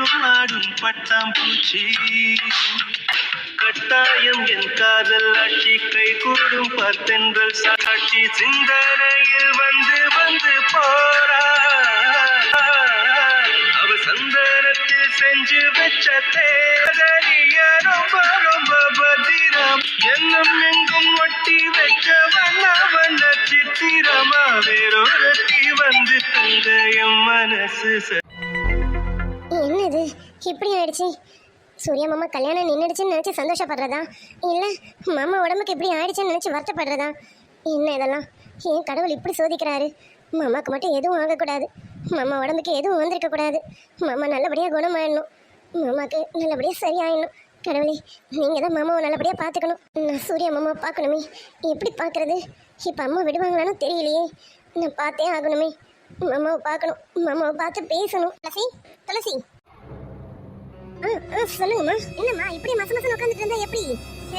என்றும் ஆடும் பட்டாம்பூச்சி. கட்டாயம் என் காதல் ஆட்சி கைகூடும் பார்த்தென்றல் சாட்சி சிந்தனையில் வந்து வந்து போறா. அவ சந்தனத்தில் செஞ்சு வச்ச தேதலிய ரொம்ப ரொம்ப பத்திரம். எண்ணம் எங்கும் ஒட்டி வச்ச வண்ண வண்ண சித்திரமா வேறொருத்தி வந்து தந்த என் மனசு. என்னது இப்படி ஆயிடுச்சு? சூர்யா மாமா கல்யாணம் நின்றுடுச்சுன்னு நினச்சி சந்தோஷப்படுறதா, இல்லை மாமா உடம்புக்கு இப்படி ஆயிடுச்சுன்னு நினச்சி வருத்தப்படுறதா? என்ன இதெல்லாம்? ஏன் கடவுள் இப்படி சோதிக்கிறாரு? மாமாவுக்கு மட்டும் எதுவும் ஆகக்கூடாது, மாமா உடம்புக்கு எதுவும் வந்திருக்கக்கூடாது, மாமா நல்லபடியாக குணமாயிடணும், மாமாவுக்கு நல்லபடியாக சரியாயிடணும். கடவுளே, நீங்கள் தான் மாமாவை நல்லபடியாக பார்த்துக்கணும். நான் சூர்யா மாமாவை பார்க்கணுமே, எப்படி பார்க்குறது? இப்போ அம்மா விடுவாங்களான்னு தெரியலையே, நான் பார்த்தே ஆகணுமே. மாமாவை பார்க்கணும், மாமாவை பார்த்து பேசணும். துளசி, துளசி. சொல்லுங்கம்மா. என்னம்மா இப்படி மச மசன் உட்காந்துட்டு இருந்தா எப்படி?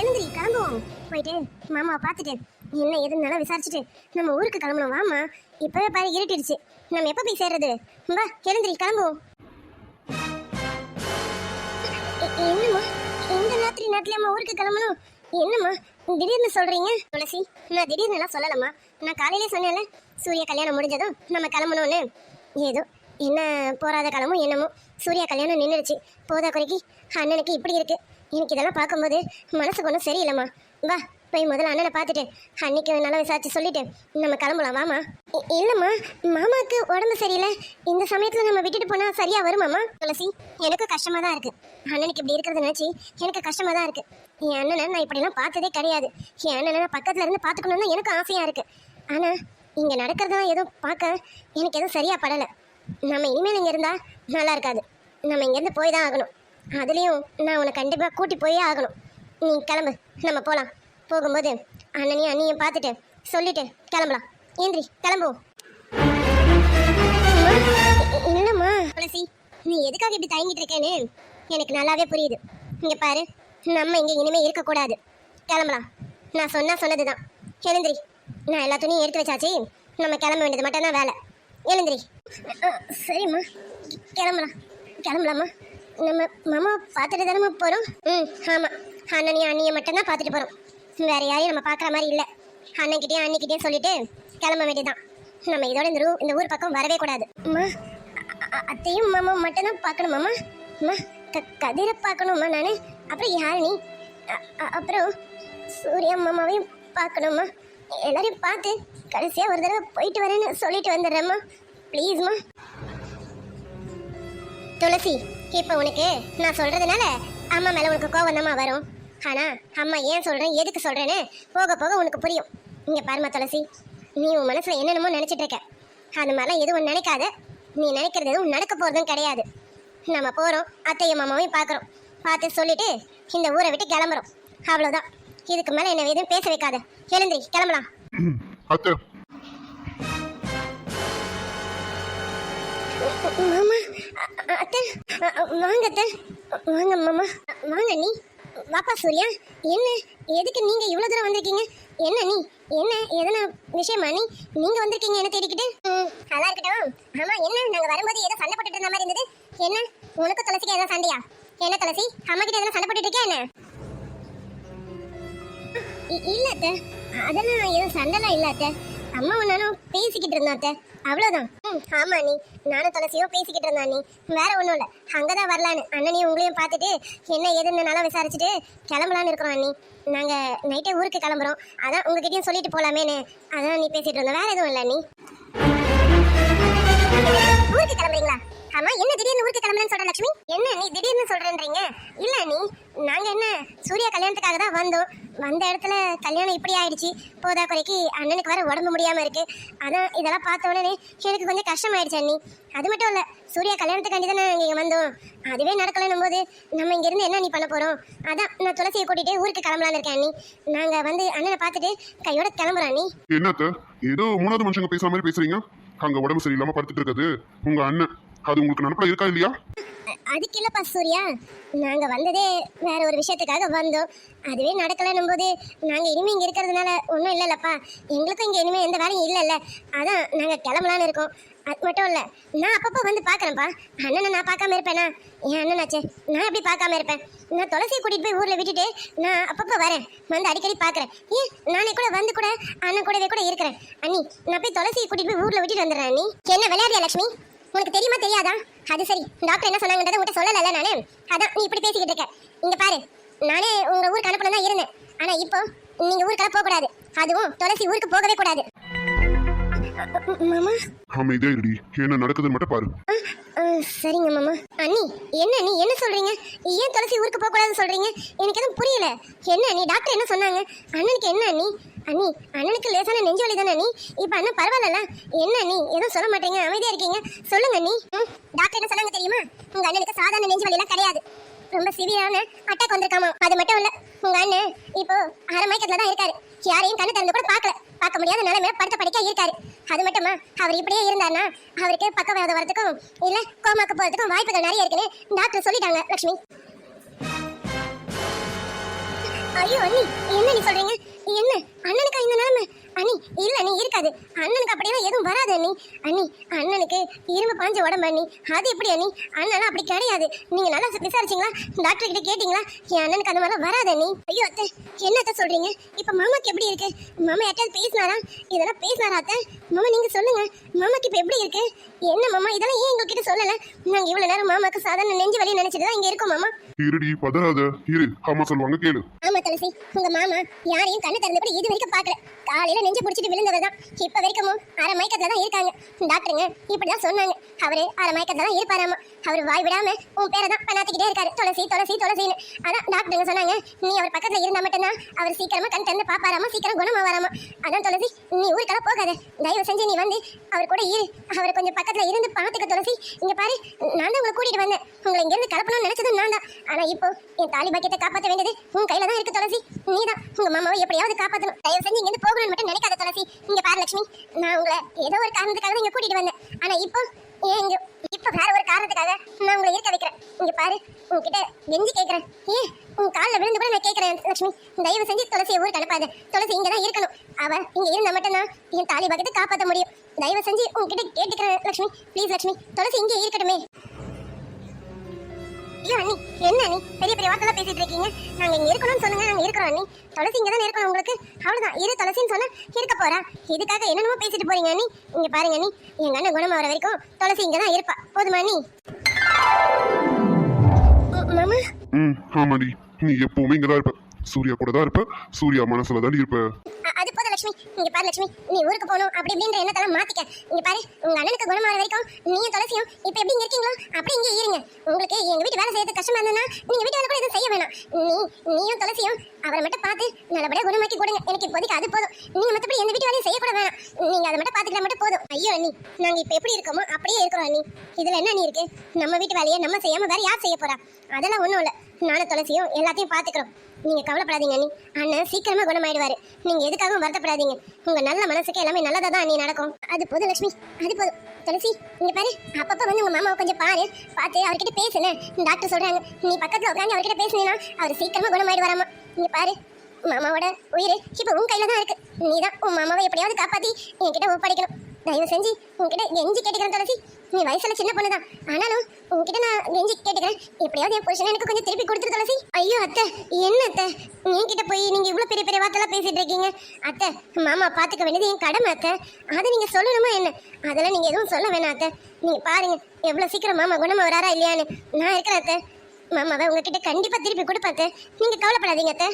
எழுந்திரி, கிளம்புவோம். போயிட்டு மாமாவை பார்த்துட்டு என்ன எதுனாலும் விசாரிச்சுட்டு நம்ம ஊருக்கு கிளம்பணும். வாமா, இப்பவே பாரு இருட்டிடுச்சு, நம்ம எப்போ போய் சேர்றது? வா, எழுந்திரி, கிளம்புவோம். என்னம்மா இந்த ராத்திரி நேரத்துல அம்மா ஊருக்கு கிளம்பணும்? என்னம்மா திடீர்னு சொல்றீங்க? துளசி, நான் திடீர்னு எல்லாம் சொல்லலம்மா. நான் காலையிலே சொன்னேன்ல, சூர்யா கல்யாணம் முடிஞ்சதும் நம்ம கிளம்பணும்னு. ஏதோ என்ன போராத காலமும் என்னமோ சூர்யா கல்யாணம் நின்றுடுச்சு. போதா குறைக்கு அண்ணனுக்கு இப்படி இருக்கு. எனக்கு இதெல்லாம் பார்க்கும்போது மனசுக்கு ஒன்றும் சரியில்லைம்மா. வா, போய் முதல்ல அண்ணனை பார்த்துட்டு அன்னைக்கு நல்லா விசாரிச்சு சொல்லிட்டு நம்ம கிளம்பலாம். வாமா. இல்லைம்மா, மாமாவுக்கு உடம்பு சரியில்லை, இந்த சமயத்தில் நம்ம விட்டுட்டு போனால் சரியா வருமாம்மா? துளசி, எனக்கும் கஷ்டமாக தான் இருக்குது. அண்ணனுக்கு இப்படி இருக்கிறத நினச்சி எனக்கு கஷ்டமாக தான் இருக்குது. என் அண்ணனை நான் இப்படிலாம் பார்த்ததே கிடையாது. என் அண்ணனை நான் பக்கத்தில் இருந்து பார்த்துக்கணுன்னு எனக்கு ஆசையாக இருக்குது. ஆனால் இங்கே நடக்கிறதெல்லாம் எதுவும் பார்க்க எனக்கு எதுவும் சரியாக படலை. நம்ம இனிமேல் இங்கே இருந்தால் நல்லா இருக்காது. நம்ம இங்கேருந்து போய் தான் ஆகணும். அதுலேயும் நான் உன்னை கண்டிப்பாக கூட்டி போயே ஆகணும். நீ கிளம்பு, நம்ம போகலாம். போகும்போது அண்ணனையும் அண்ணியும் பார்த்துட்டு சொல்லிட்டு கிளம்பலாம். ஏந்திரி, கிளம்புவோம். இல்லைம்மா துளசி, நீ எதுக்காக இப்படி தயங்கிட்டு இருக்கேன்னு எனக்கு நல்லாவே புரியுது. இங்கே பாரு, நம்ம இங்கே இனிமேல் இருக்கக்கூடாது. கிளம்பலாம். நான் சொன்னது தான். எழுந்திரி, நான் எல்லா துணியும் எடுத்து வச்சாச்சு. நம்ம கிளம்ப வேண்டியது மட்டும்தான் வேலை. எழுந்திரி. சரிம்மா, கிளம்பலாமா? நம்ம மாமா பார்த்துட்டு தானே போகிறோம்? ஆமாம், அண்ணனையும் அண்ணியை மட்டும்தான் பார்த்துட்டு போகிறோம். வேறு யாரையும் நம்ம பார்க்குற மாதிரி இல்லை. அண்ணன்கிட்டயும் அண்ணிக்கிட்டேயும் சொல்லிட்டு கிளம்ப வேண்டியதுதான். நம்ம இதோட இந்த ஊர் பக்கம் வரவே கூடாது. அம்மா, அத்தையும் மாமா மட்டும்தான் பார்க்கணுமாம்மா? அம்மா, கதிரை பார்க்கணும்மா நான். அப்புறம் யாழினி, அப்புறம் சூர்யா மாமாவையும் பார்க்கணும்மா. எல்லாரையும் பார்த்து கடைசியாக ஒரு தடவை போயிட்டு வரேன்னு சொல்லிட்டு வந்துடுறேம்மா. ப்ளீஸ்மா. துளசி, இப்போ உனக்கு நான் சொல்கிறதுனால அம்மா மேலே உனக்கு கோவம் தாம்மா வரும். ஆனால் அம்மா ஏன் சொல்கிறேன், எதுக்கு சொல்கிறேன்னு போக போக உனக்கு புரியும். இங்கே பாருமா துளசி, நீ உன் மனசில் என்னென்னமோ நினச்சிட்டு இருக்க. அது மாதிரிலாம் எதுவும் நினைக்காத. நீ நினைக்கிறது எதுவும் நடக்க போகிறதும் கிடையாது. நம்ம போகிறோம், அத்தையும் மாமாவையும் பார்க்குறோம். பார்த்து சொல்லிட்டு இந்த ஊரை விட்டு கிளம்புறோம். அவ்வளோதான். இதுக்கு மேலே என்ன எதுவும் பேச வைக்காத. எழுந்திரி, கிளம்பலாம். மாமா, அத்தை வாங்க. அத்தை வாங்க. மாமா வாங்க. நீ வாப்பா. சூர்யா, என்ன எதுக்கு நீங்கள் இவ்வளோ தூரம் வந்திருக்கீங்க? என்ன நீ என்ன எதனா விஷயமா நீங்கள் வந்திருக்கீங்க என்ன தேடிக்கிட்டு? நல்லா இருக்கட்டும். ஆமாம், என்ன நாங்கள் வரும்போது ஏதோ சண்டை போட்டுட்டு இருந்த மாதிரி இருந்தது. என்ன உனக்கு துளசிக்கு ஏதோ சண்டையா? என்ன துளசி, அம்மா கிட்ட எதனா சண்டை போட்டுட்டு இருக்கா என்ன? இல்லை அத்தை, அதெல்லாம் எதுவும் சண்டைலாம் இல்லை அத்தை. அம்மா நானும் பேசிக்கிட்டு இருந்தோம் அத்தை, அவ்வளோதான். ஆமா நீ, நானும் துளசியும் பேசிக்கிட்டு இருந்தா நீ, வேற ஒன்றும் இல்லை. அங்கதான் வரலான்னு அண்ணனையும் உங்களையும் பார்த்துட்டு என்ன ஏதுன்னு நல்லா விசாரிச்சுட்டு கிளம்பலான்னு இருக்கிறோம் அண்ணி. நாங்கள் நைட்டே ஊருக்கு கிளம்புறோம். அதான் உங்ககிட்டயும் சொல்லிட்டு போகலாமேன்னு அதான் நீ பேசிட்டு இருந்தோம். வேற எதுவும் இல்லை. நீ ஊருக்கு கிளம்புறீங்களா? ஆமா, என்ன திடீர்னு ஊருக்கு கிளம்புறேன்னு சொல்ற லட்சுமி? என்ன நீ திடீர்னு சொல்றேன்றீங்க? இல்ல நீ, நாங்க என்ன சூர்யா கல்யாணத்துக்காக தான் வந்தோம். வந்த இடத்துல கல்யாணம் இப்படி ஆயிடுச்சு. போதா குறைக்கு அண்ணனுக்கு வர உடம்பு முடியாம இருக்கு. அதான் இதெல்லாம் பார்த்த உடனே எனக்கு கொஞ்சம் கஷ்டமாயிடுச்சு அண்ணி. அது மட்டும் இல்ல, சூர்யா கல்யாணத்துக்காண்டி தானே நாங்கள் இங்கே வந்தோம். அதுவே நடக்கலன்னும் போது நம்ம இங்கேருந்து என்ன நீ பண்ண போகிறோம்? அதான் நான் துளசியை கூட்டிகிட்டு ஊருக்கு கிளம்பலான்னு இருக்கேன் அண்ணி. நாங்கள் வந்து அண்ணனை பார்த்துட்டு கையோட கிளம்புறோம் அண்ணி. என்னத்த ஏதோ மூணாவது மனுஷங்க பேசுற மாதிரி பேசுறீங்க? அங்க உடம்பு சரியில்லாம படுத்துட்டு இருக்குது உங்க அண்ணன். அது உங்களுக்கு நினப்பில் இருக்கா இல்லையா? அதுக்கு இல்லப்பா சூர்யா, நாங்க வந்ததே வேற ஒரு விஷயத்துக்காக வந்தோம். அதுவே நடக்கலன்னும் போது நாங்க இனிமே இங்க இருக்கிறதுனால ஒன்றும் இல்லைல்லப்பா. எங்களுக்கும் இங்க இனிமே எந்த வேலையும் இல்லைல்ல, அதான் நாங்க கிளம்பலான்னு இருக்கோம். அது மட்டும் இல்ல, நான் அப்பப்போ வந்து பார்க்கறேன்ப்பா. அண்ணனை நான் பார்க்காம இருப்பேனா? என் அண்ணனாச்சே, நான் எப்படி பார்க்காம இருப்பேன்? நான் துளசியை கூட்டிட்டு போய் ஊர்ல விட்டுட்டு நான் அப்பப்போ வரேன், வந்து அடிக்கடி பார்க்கறேன். ஏன் நானே கூட வந்து கூட அண்ணன் கூடவே கூட இருக்கிறேன். அண்ணி, நான் போய் துளசியை கூட்டிட்டு போய் ஊர்ல விட்டுட்டு வந்துடுறேன். அண்ணி, என்ன விளையாடியா லட்சுமி? உனக்கு தெரியுமா தெரியாதா? அது சரி, டாக்டர் என்ன சொன்னாங்கன்றதை உன்கிட்ட சொல்லல நானு. அதான் நீ இப்படி பேசிக்கிட்டு இருக்க. இங்க பாரு, நானே உங்க ஊருக்கு அனுப்பணும் தான் இருந்தேன். ஆனா இப்போ நீங்க ஊருக்கெல்லாம் போக கூடாது, அதுவும் துளசி ஊருக்கு போகவே கூடாது. மாமா அமைதியா இருடி, என்ன நடக்குதுன்னு மட்டும் பாரு. சரிங்க மாமா. அண்ணி, என்ன நீ என்ன சொல்றீங்க? ஏன் துளசி ஊருக்கு போக கூடாதுன்னு சொல்றீங்க? எனக்கு எதுவும் புரியல. என்ன நீ டாக்டர் என்ன சொன்னாங்க? அண்ணனுக்கு என்ன அண்ணி? அண்ணி, அண்ணனுக்கு லேசான நெஞ்சு வலி தானே அண்ணி? இப்போ அண்ணன் பரவாயில்ல? என்ன நீ எதுவும் சொல்ல மாட்டீங்க, அமைதியா இருக்கீங்க? சொல்லுங்க நீ. டாக்டர் என்ன சொன்னாங்க தெரியுமா? உங்க அண்ணனுக்கு சாதாரண நெஞ்சு வலி எல்லாம் கிடையாது, ரொம்ப சிவியரான அட்டாக் வந்திருக்காமா. அது மட்டும் இல்ல, உங்க அண்ணன் இப்போ அரை மயக்கத்துல தான் இருக்காரு. யாரையும் கண்ணு திறந்து கூட பார்க்க முடியாத நிலைமையில படுத்த படிக்க இருக்காரு. அது மட்டுமா, அவர் இப்படியே இருந்தாருன்னா அவருக்கு பக்கவாதம் வரதுக்கும் இல்ல கோமாக்கு போறதுக்கும் வாய்ப்புகள் நிறைய இருக்குன்னு டாக்டர் சொல்லிட்டாங்க லட்சுமி. ஐயோ அண்ணி, என்ன நீ சொல்றீங்க? என்ன அண்ணனுக்கா இந்த நிலைமை? அண்ணி இல்ல, நீ இருக்காது. அண்ணனுக்கு அப்படியெல்லாம் எதுவும் வராது அண்ணி. அண்ணி, அண்ணனுக்கு இரும்பு பாஞ்ச உடம்பு அண்ணி. அது எப்படி அண்ணி? அண்ணன் அப்படி கிடையாது. நீங்க நல்லா விசாரிச்சீங்களா? டாக்டர் கிட்ட கேட்டீங்களா? என் அண்ணனுக்கு அந்த மாதிரிலாம் வராது அண்ணி. ஐயோ அத்தை, என்னத்த சொல்றீங்க? இப்ப மாமாக்கு எப்படி இருக்கு? மாமா யார்ட்டாவது பேசினாரா? இதெல்லாம் பேசினாரா அத்தை? மாமா நீங்க சொல்லுங்க, மாமாக்கு இப்ப எப்படி இருக்கு? என்ன மாமா இதெல்லாம் ஏன் எங்ககிட்ட சொல்லல? நாங்க இவ்வளவு நேரம் மாமாக்கு சாதாரண நெஞ்சு வலி நினைச்சிட்டு தான் இங்க இருக்கோம் மாமா. இருடி, பதறாத இரு, அம்மா சொல்லுவாங்க கேளு. ஆமா துளசி, உங்க மாமா யாரையும் கண்ணு திறந்து கூட இது வரைக்கும் பார்க்கல. காலையில நெஞ்சு பிடிச்சிட்டு விழுந்தவதான் இப்ப வரைக்கும் அரை மயக்கத்துல தான் இருக்காங்க. டாக்டருங்க இப்படிதான் சொன்னாங்க. அவரு அரை மயக்கத்துல தான் இருப்பாராமா. அவர் வாய் விடாம உன் பேரை தான் பண்ணாத்திக்கிட்டே இருக்காரு, துளசி துளசி துளசின்னு. அதான் டாக்டருங்க சொன்னாங்க, நீ அவர் பக்கத்துல இருந்தா மட்டும்தான் அவர் சீக்கிரமா கண் திறந்து பாப்பாராமா, சீக்கிரம் குணமாவாராமா. அதான் துளசி, நீ ஊருக்கெல்லாம் போகாத, தயவு செஞ்சு நீ வந்து அவர் கூட இரு, அவர் கொஞ்சம் பக்கத்துல இருந்து பாத்துக்க துளசி. இங்க பாரு, நான் தான் உங்களை கூட்டிட்டு வந்தேன், உங்களை இங்க இருந்து கலப்பணும்னு நினைச்சதும் நான் தான். ஆனா இப்போ என் தாலி பாக்கியத்தை காப்பாற்ற வேண்டியது உன் கையில தான் இருக்கு துளசி. நீ தான் உங்க மாமாவை எப்படியாவது காப்பாற்றணும். தயவு செஞ்சு இங்க இருந்து போகணும்னு மட்டும் நினைக்காத துளசி. இங்க பாரு லட்சுமி, நான் உங்களை ஏதோ ஒரு காரணத்துக்காக தான் இங்க கூட்டிட்டு வந்தேன். ஆனா இப்போ இங்க இப்ப வேற ஒரு காரணத்துக்காக நான் உங்களை இருக்க வைக்கிறேன். இங்க பாரு, உன்கிட்ட கெஞ்சி கேட்கிறேன், ஏன் உன் காலில் விழுந்து கூட நான் கேட்கிறேன் லட்சுமி, தயவு செஞ்சு துளசியை ஊருக்கு அனுப்பாத. துளசி இங்க தான் இருக்கணும். அவ இங்க இருந்தா மட்டும்தான் என் தாலி பாக்கியத்தை காப்பாற்ற முடியும். தயவு செஞ்சு உன்கிட்ட கேட்டுக்கிறேன் லட்சுமி, ப்ளீஸ் லட்சுமி, துளசி இங்கே இருக்கட்டுமே. ஐயோ அண்ணி, என்ன அண்ணி பெரிய பெரிய வார்த்தைலாம் பேசிட்டு இருக்கீங்க? நாங்க இங்க இருக்கணும்னு சொன்னாங்க, நாங்க இருக்கிறோம் அண்ணி. துளசி இங்க தான் இருக்கணும் உங்களுக்கு, அவ்வளவுதான். இரு துளசின்னு சொன்னா இருக்க போறா, இதுக்காக என்னென்னமோ பேசிட்டு போறீங்க அண்ணி. இங்க பாருங்க அண்ணி, எங்க அண்ணன் குணமாகற வரைக்கும் துளசி இங்க தான் இருப்பா, போதுமா அண்ணி? மாமா. ஆமாடி, நீ எப்பவுமே இங்கதான் இருப்ப, சூர்யா கூட தான் இருப்ப, சூர்யா மனசுல தான் இருப்ப. அது போதும் லட்சுமி. இங்க பாரு லட்சுமி, நீ ஊருக்கு போகணும் அப்படி இப்படின்ற எண்ணத்தெல்லாம் மாத்திக்க. இங்க பாரு, உங்க அண்ணனுக்கு குணமாகற வரைக்கும் நீயும் துளசியும் இப்ப எப்படி இங்க இருக்கீங்களோ அப்படி இங்கே இருங்க. உங்களுக்கு எங்க வீட்டு வேலை செய்யறது கஷ்டமா இருந்ததுன்னா நீங்க வீட்டு வேலை கூட எதுவும் செய்ய வேணாம். நீயும் துளசியும் அவரை மட்டும் பார்த்து நல்லபடியா குணமாக்கி கொடுங்க. எனக்கு இப்போதைக்கு அது போதும். நீங்க மத்தபடி எந்த வீட்டு வேலையும் செய்யக்கூட வேணாம். நீங்க அதை மட்டும் பாத்துக்கிட்டா மட்டும் போதும். ஐயோ அண்ணி, நாங்க இப்ப எப்படி இருக்கோமோ அப்படியே இருக்கிறோம் அண்ணி. இதுல என்ன அண்ணி இருக்கு? நம்ம வீட்டு வேலையை நம்ம செய்யாம வேற யார் செய்ய போறா? அதெல்லாம் ஒண்ணும் இல்ல, நானும் துளசியும் எல்லாத்தையும் பாத்துக்கிறோம். நீங்க கவலைப்படாதீங்க அண்ணி, அண்ணன் சீக்கிரமா குணமாயிடுவாரு. நீங்க எதுக்காகவும் வருத்தப்படாதீங்க. உங்க நல்ல மனசுக்கு எல்லாமே நல்லதா தான் அண்ணி நடக்கும். அது போதும் லட்சுமி, அது போதும். துளசி இங்க பாரு, அப்பப்ப வந்து உங்க மாமாவை கொஞ்சம் பாரு, பார்த்து அவர்கிட்ட பேசுனேன். டாக்டர் சொல்றாங்க, நீ பக்கத்துல உட்காந்து அவர்கிட்ட பேசுனீங்கன்னா அவர் சீக்கிரமா குணமாயிடுவாராமா. இங்க பாரு, மாமாவோட உயிர் இப்ப உன் கையில தான் இருக்கு. நீ தான் உன் மாமாவை எப்படியாவது காப்பாத்தி என்கிட்ட ஒப்படைக்கணும். தயவு செஞ்சு உன்கிட்ட கெஞ்சி கேட்டுக்கிறேன் துளசி. நீ வயசுல சின்ன பொண்ணுதான், ஆனாலும் உன்கிட்ட நான் கெஞ்சி கேட்டுக்கிறேன், எப்படியாவது என் புருஷனை எனக்கு கொஞ்சம் திருப்பி கொடுத்துரு துளசி. ஐயோ அத்தை, என்ன அத்தை என்கிட்ட போய் நீங்க இவ்வளவு பெரிய பெரிய வார்த்தைலாம் பேசிட்டு இருக்கீங்க? அத்தை, மாமா பாத்துக்க வேண்டியது என் கடமை அத்தை, அதை நீங்க சொல்லணுமா என்ன? அதெல்லாம் நீங்க எதுவும் சொல்ல வேணாம் அத்தை. நீங்க பாருங்க எவ்வளவு சீக்கிரம் மாமா குணமா வராரா இல்லையான்னு. நான் இருக்கிறேன் அத்தை, மாமாவை உங்ககிட்ட கண்டிப்பா திருப்பி கொடுப்பாத்த, நீங்க கவலைப்படாதீங்க அத்தை.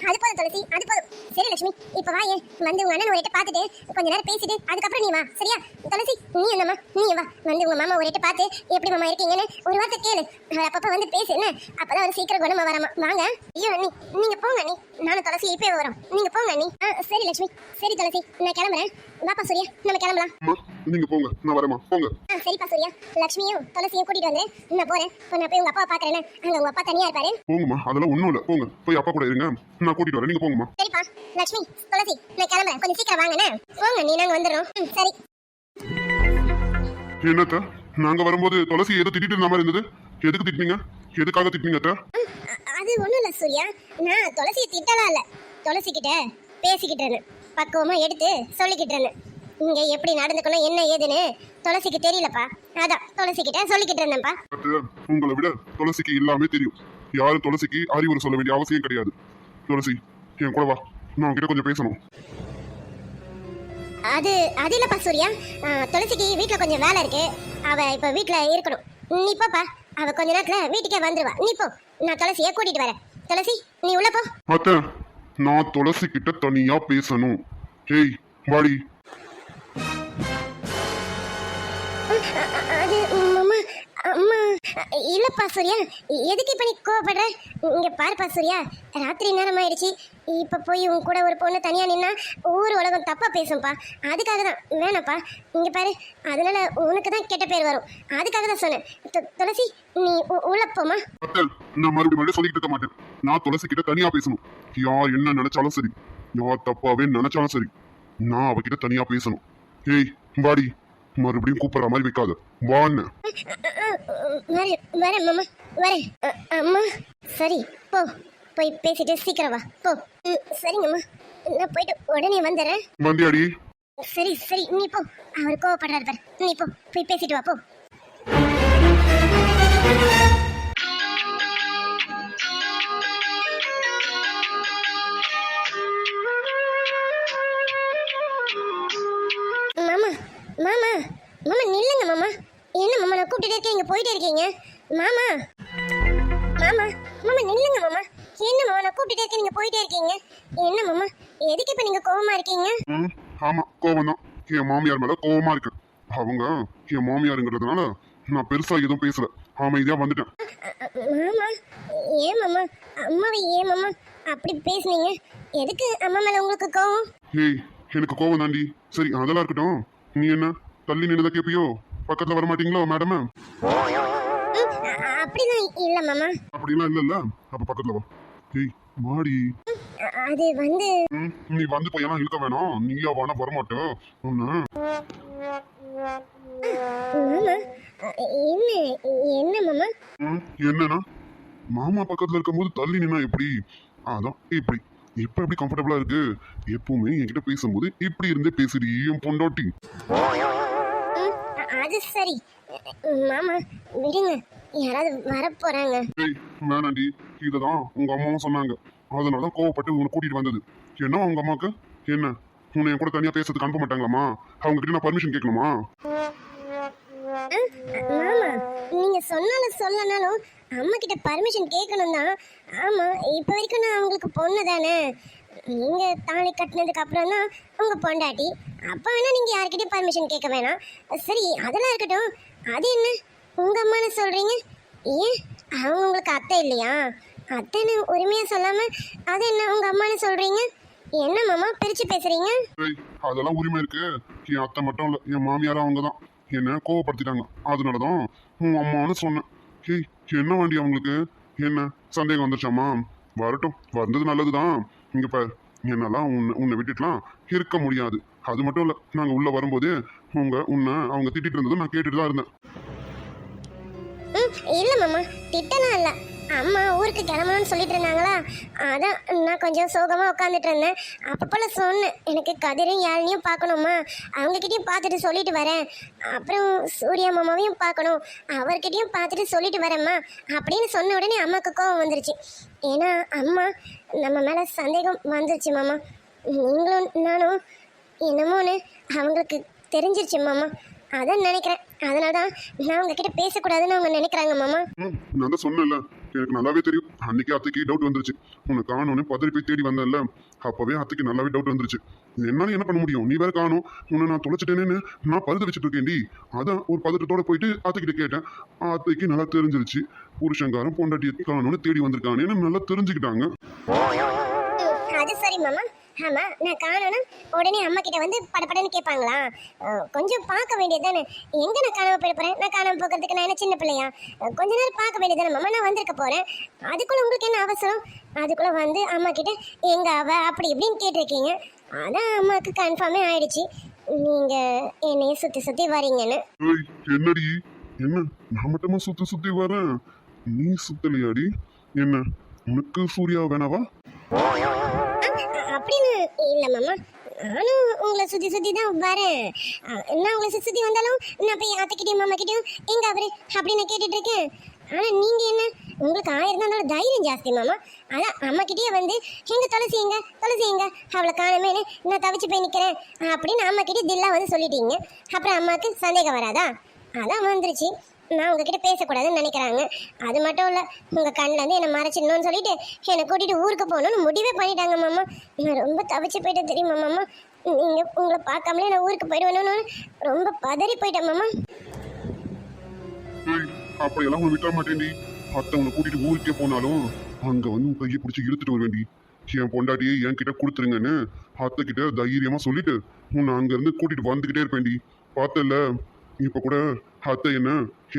அது போதும் துளசி, அது போதும். சரி லட்சுமி, இப்ப வாயே, வந்து உங்க அண்ணன் ஒரேட்ட பாத்துட்டு கொஞ்ச நேரம் பேசிட்டு அதுக்கப்புறம் நீ வா, சரியா? துளசி நீ என்னம்மா, நீ வா, வந்து உங்க மாமா ஒரேட்ட பார்த்து எப்படி மாமா இருக்கீங்கன்னு ஒரு வார்த்தை கேளு. அவர் அப்பப்ப வந்து பேசு என்ன, அப்பதான் அவர் சீக்கிரம் குணமா வராமா. வாங்க. ஐயோ அண்ணி, நீங்க போங்க அண்ணி, நானும் துளசி இப்பவே வரோம், நீங்க போங்க அண்ணி. சரி லட்சுமி, சரி துளசி, நான் கிளம்புறேன். வாப்பா சூர்யா, நம்ம கிளம்பலாம். நீங்க போங்க, நான் வரேம்மா, போங்க. சரிப்பா சூர்யா, லட்சுமியும் துளசியும் கூட்டிட்டு வந்து நான் போறேன். நான் போய் உங்க அப்பா பாக்குறேன், அங்க உங்க அப்பா தனியா இருப்பாரு. போங்கம்மா, அதெல்லாம் ஒண்ணும் இல்ல, போங்க போய் அப்பா கூட இருங்க, நான் கூட்டிட்டு வரேன், நீங்க போங்கம்மா. சரிப்பா லட்சுமி, துளசி, நான் கிளம்புறேன், கொஞ்சம் சீக்கிரம் வாங்கண்ணே. போங்க நீ, நாங்க வந்துடுறோம். சரி. என்னத்த நாங்க வரும்போது துளசி ஏதோ திட்டிட்டு இருந்த மாதிரி இருந்தது. எதுக்கு திட்டினீங்க? எதுக்காக திட்டினீங்க அத்தை? அது ஒண்ணும் இல்ல சூர்யா, நான் துளசியை திட்டலாம் இல்ல, துளசி கிட்ட பேசிக்கிட்டு இருந்தேன், பக்குவமா எடுத்து சொல்லிக்கிட்டு இருந்தேன். இங்க எப்படி நடந்துக்கணும் என்ன ஏதுன்னு துளசிக்கு தெரியலப்பா, அதான் துளசி கிட்ட சொல்லிக்கிட்டு இருந்தேன்ப்பா. அத்தை, உங்களை விட துளசிக்கு எல்லாமே தெரியும். யாரும் துளசிக்கு அறிவுரை சொல்ல வேண்டிய அவசியம் கிடையாது. துளசி, என் கூட வா, நான் உங்ககிட்ட கொஞ்சம் பேசணும். அது அது இல்லப்பா சூர்யா, துளசிக்கு வீட்டுல கொஞ்சம் வேலை இருக்கு, அவ இப்ப வீட்டுல இருக்கணும். நீ போப்பா, அவ கொஞ்ச நேரத்துல வீட்டுக்கே வந்துருவா. நீ போ, நான் துளசியை கூட்டிட்டு வரேன். துளசி நீ உள்ள போ. அத்தை, நான் துளசி கிட்ட தனியா பேசணும். ஏய் வாடி. அது மாமா, அம்மா, இல்லப்பா சூர்யா, எதுக்கு இப்ப நீ கோவப்படுற? இங்க பாருப்பா சூர்யா, ராத்திரி நேரம் ஆயிடுச்சு, இப்ப போய் உன் கூட ஒரு பொண்ணு தனியா நின்னா ஊர் உலகம் தப்பா பேசும்பா. அதுக்காக தான் வேணாப்பா. இங்க பாரு, அதனால உனக்கு தான் கெட்ட பேர் வரும். அதுக்காக தான் சொன்னேன். துளசி நீ உள்ள போமா. அத்தை, நான் மறுபடியும் சொல்லிக்கிட்டு இருக்க மாட்டேன். நான் துளசி கிட்ட தனியா பேசணும். யார் என்ன நினைச்சாலும் சரி, யார் தப்பாவே நினைச்சாலும் சரி, நான் அவகிட்ட தனியா பேசணும். ஏய் வாடி, மறுபடியும் கூப்பிடுற மாதிரி வைக்காத, வான்னு. வரேன் மாமா, வரேன். அம்மா சரி, போ, போய் பேசிட்டு சீக்கிரம் வா, போ. சரிங்கம்மா, நான் போயிட்டு உடனே வந்துடுறேன். வந்தியாடி? சரி சரி, நீ போ, அவர் கோவப்படுறாரு பாரு. நீ போ, போய் பேசிட்டு வா, போ. மாமா மாமா மாமா நில்லுங்க மாமா. என்ன மாமா, நான் கூப்பிட்டுட்டே இருக்கேன், இங்க போயிட்டே இருக்கீங்க. மாமா மாமா மாமா நில்லுங்க மாமா. என்ன மாமா, நான் கூப்பிட்டுட்டே இருக்கேன், நீங்க போயிட்டே இருக்கீங்க. என்ன மாமா, எதுக்கு இப்ப நீங்க கோவமா இருக்கீங்க? ஆமா, கோவம் தான். என் மாமியார் மேல கோவமா இருக்கு. அவங்க என் மாமியாருங்கிறதுனால நான் பெருசா எதுவும் பேசல, அமைதியா வந்துட்டேன். மாமா ஏன் மாமா, அம்மாவை ஏன் மாமா அப்படி பேசுனீங்க? எதுக்கு அம்மா மேல உங்களுக்கு கோவம்? ஏய், எனக்கு கோவம் தாண்டி. சரி அதெல்லாம் இருக்கட்டும். நீ என்ன தள்ளி நின்னுத கேப்பியோ? பக்கத்துல வர மாட்டீங்களோ மேடம்? அப்படிலாம் இல்ல மாமா. அப்படிலாம் இல்லல்ல, அப்ப பக்கத்துல வா. ஏய் மாடி. அது வந்து நீ வந்து பையனா இருக்க வேணாம், நீயா வானா வரமாட்ட உன்ன. மாமா என்ன என்ன மாமா? என்னன்னா, மாமா பக்கத்துல இருக்கும்போது தள்ளி நின்னா எப்படி? அதான் இப்படி. இப்ப எப்படி கம்ஃபர்டபுளா இருக்கு? எப்பவுமே என்கிட்ட பேசும்போது இப்படி இருந்தே பேசுடி என் பொண்டாட்டி. அது சரி மாமா, விடுங்க, யாராவது வர போறாங்க. ஏய் வேணாண்டி, இததான் உங்க அம்மாவும் சொன்னாங்க. அதனாலதான் கோவப்பட்டு உன்னை கூட்டிட்டு வந்தது. என்ன உங்க அம்மாவுக்கு என்ன, உன்னை என் கூட தனியா பேசுறதுக்கு அனுப்ப மாட்டாங்களாமா? அவங்க கிட்ட நான் பர்மிஷன் கேட்கணுமா? மாமா நீங்க சொன்னாலும் சொல்லனாலும் அம்மா கிட்ட பர்மிஷன் கேட்கணும் தான். ஆமா, இப்ப வரைக்கும் நான் உங்களுக்கு பொண்ணு தானே. நீங்க தாலி கட்டினதுக்கு அப்புறம் தான் உங்க பொண்டாட்டி. அப்ப வேணா நீங்க யார்கிட்டயும் பர்மிஷன் கேட்க வேணாம். சரி அதெல்லாம் இருக்கட்டும். அது என்ன உங்க அம்மான்னு சொல்றீங்க? ஏன் அவங்க உங்களுக்கு அத்தை இல்லையா? அத்தைன்னு உரிமையா சொல்லாம அது என்ன உங்க அம்மான்னு சொல்றீங்க? என்ன மாமா பிரிச்சு பேசுறீங்க? ஏய், அதெல்லாம் உரிமை இருக்கு. என் அத்தை மட்டும் இல்ல, என் மாமியாரும் அவங்க தான் என்ன கோவப்படுத்திட்டாங்க. அதனாலதான் உன் அம்மான்னு சொன்னேன். ஏய், என்ன வேண்டி அவங்களுக்கு? என்ன சந்தேகம் வந்துச்சாமா? வரட்டும், வந்தது நல்லதுதான். இங்க பாரு, என்னெல்லாம் உன்னை விட்டுட்டுலாம் இருக்க முடியாது. அது மட்டும் இல்ல, நாங்க உள்ள வரும்போது உன்னை அவங்க திட்டிட்டு இருந்ததும் நான் கேட்டுட்டு தான் இருந்தேன். இல்ல மாமா, திட்டலாம் இல்ல. அம்மா ஊருக்கு கிளம்பணும்னு சொல்லிட்டு இருந்தாங்களா, அதான் நான் கொஞ்சம் சோகமா உட்காந்துட்டு இருந்தேன். அப்ப போல சொன்னேன், எனக்கு கதிரையும் யாழினியும் பார்க்கணுமா, அவங்ககிட்டயும் பார்த்துட்டு சொல்லிட்டு வரேன். அப்புறம் சூர்யா மாமாவையும் பார்க்கணும், அவர்கிட்டயும் பார்த்துட்டு சொல்லிட்டு வரேம்மா அப்படின்னு சொன்ன உடனே அம்மாவுக்கு கோவம் வந்துருச்சு. ஏன்னா அம்மா நம்ம மேல சந்தேகம் வந்துருச்சு மாமா. நீங்களும் நானும் என்னமோன்னு அவங்களுக்கு தெரிஞ்சிருச்சு மாமா. அதான் நினைக்கிறேன். அதனாலதான் நான் உங்ககிட்ட பேசக்கூடாதுன்னு அவங்க நினைக்கிறாங்க மாமா. நான் தான் சொன்னேன்ல, எனக்கு நல்லாவே தெரியும். அன்னைக்கு அத்தைக்கு டவுட் வந்துருச்சு. உன்னை காணோன்னு பதறி போய் தேடி வந்தேன்ல, அப்பவே அத்தைக்கு நல்லாவே டவுட் வந்துருச்சு. என்னால என்ன பண்ண முடியும்? நீ வேற காணோம், உன்னை நான் தொலைச்சிட்டேன்னு நான் பதட்டு வச்சுட்டு இருக்கேன்டி. அதான் ஒரு பதட்டத்தோட போயிட்டு அத்தைக்கிட்ட கேட்டேன். அத்தைக்கு நல்லா தெரிஞ்சிருச்சு, புருஷங்காரன் பொண்டாட்டியை காணோன்னு தேடி வந்திருக்கானேன்னு நல்லா தெரிஞ்சுக்கிட்டாங்க. அது சரி மாமா. ஆமா, நான் காணோன்னா உடனே அம்மா கிட்ட வந்து படப்படன்னு கேட்பாங்களா? கொஞ்சம் பார்க்க வேண்டியது தானே. எங்க நான் காணாம போயிட போறேன்? நான் காணாம போகிறதுக்கு நான் என்ன சின்ன பிள்ளையா? கொஞ்ச நேரம் பார்க்க வேண்டியது தானே மாமா. நான் வந்திருக்க போறேன், அதுக்குள்ள உங்களுக்கு என்ன அவசரம்? அதுக்குள்ள வந்து அம்மா கிட்ட எங்க அவ அப்படி இப்படின்னு கேட்டிருக்கீங்க. அதான் அம்மாவுக்கு கன்ஃபார்மே ஆயிடுச்சு நீங்க என்னைய சுத்தி சுத்தி வரீங்கன்னு. என்னடி என்ன நான் மட்டுமா சுத்தி சுத்தி வரேன், நீ சுத்தலையாடி? என்ன உனக்கு சூர்யா வேணாவா? அப்படின்னு இல்ல மாமா, நானும் உங்களை சுத்தி சுத்தி தான் வரேன். நான் உங்களை சுத்தி சுத்தி வந்தாலும் நான் போய் அத்தைக்கிட்டையும் மாமா கிட்டயும் எங்க அவரு அப்படின்னு கேட்டுட்டு இருக்கேன். ஆனா நீங்க என்ன, உங்களுக்கு 1000 இருந்தாலும் தைரியம் ஜாஸ்தி மாமா. அதான் அம்மா கிட்டயே வந்து எங்க துளசி எங்க துளசி எங்க அவளை காணமேனு நான் தவிச்சு போய் நிக்கிறேன் அப்படின்னு அம்மா கிட்ட தில்லா வந்து சொல்லிட்டீங்க. அப்புறம் அம்மாவுக்கு சந்தேகம் வராதா? அதான் வந்துருச்சு. நான் உங்ககிட்ட பேசக்கூடாதுன்னு நினைக்கிறாங்க. அது மட்டும் இல்லை, உங்கள் கண்ணில் இருந்து என்னை மறைச்சிடணும்னு சொல்லிட்டு என்னை கூட்டிகிட்டு ஊருக்கு போகணும்னு முடிவே பண்ணிட்டாங்க மாமா. நான் ரொம்ப தவிச்சு போயிட்டேன் தெரியுமா மாமா. நீங்கள் உங்களை பார்க்காமலே நான் ஊருக்கு போயிடுவேணும்னு ரொம்ப பதறி போயிட்டேன் மாமா. அப்படியெல்லாம் உன்னை விட்ட மாட்டேன்டி. அத்தவங்களை கூட்டிட்டு ஊருக்கே போனாலும் அங்க வந்து உன் கையை பிடிச்சி இழுத்துட்டு வருவேண்டி. என் பொண்டாட்டியை என்கிட்ட கொடுத்துருங்கன்னு அத்தை கிட்ட தைரியமா சொல்லிட்டு உன்னை அங்க இருந்து கூட்டிட்டு வந்துகிட்டே இருப்பேன்டி. பார்த்தல இப்ப கூட அத்தை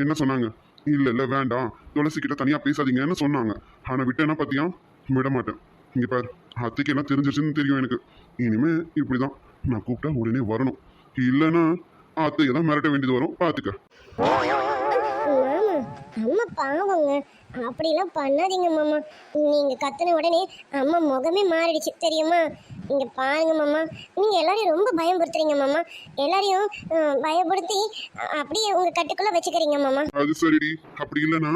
என்ன சொன்னாங்க? இல்ல இல்ல வேண்டாம், துளசி கிட்ட தனியா பேசாதீங்கன்னு சொன்னாங்க. ஆனா விட்டேன்னா பாத்தியா, விட மாட்டேன். இங்க பாரு, அத்தைக்கு எல்லாம் தெரிஞ்சிருச்சுன்னு தெரியும் எனக்கு. இனிமே இப்படிதான், நான் கூப்பிட்டா உடனே வரணும். இல்லைன்னா அத்தையை தான் மிரட்ட வேண்டியது வரும், பாத்துக்க. மாமா, அம்மா பாவங்க, அப்படிலாம் பண்ணாதீங்க மாமா. நீங்கள் கத்துன உடனே அம்மா முகமே மாறிடுச்சு தெரியுமா. இங்கே பாருங்க மாமா, நீங்கள் எல்லாரையும் ரொம்ப பயம்படுத்துறீங்க மாமா. எல்லாரையும் பயப்படுத்தி அப்படியே உங்கள் கட்டுக்குள்ளே வச்சுக்கிறீங்க மாமா. அது சரிடி. அப்படி இல்லைன்னா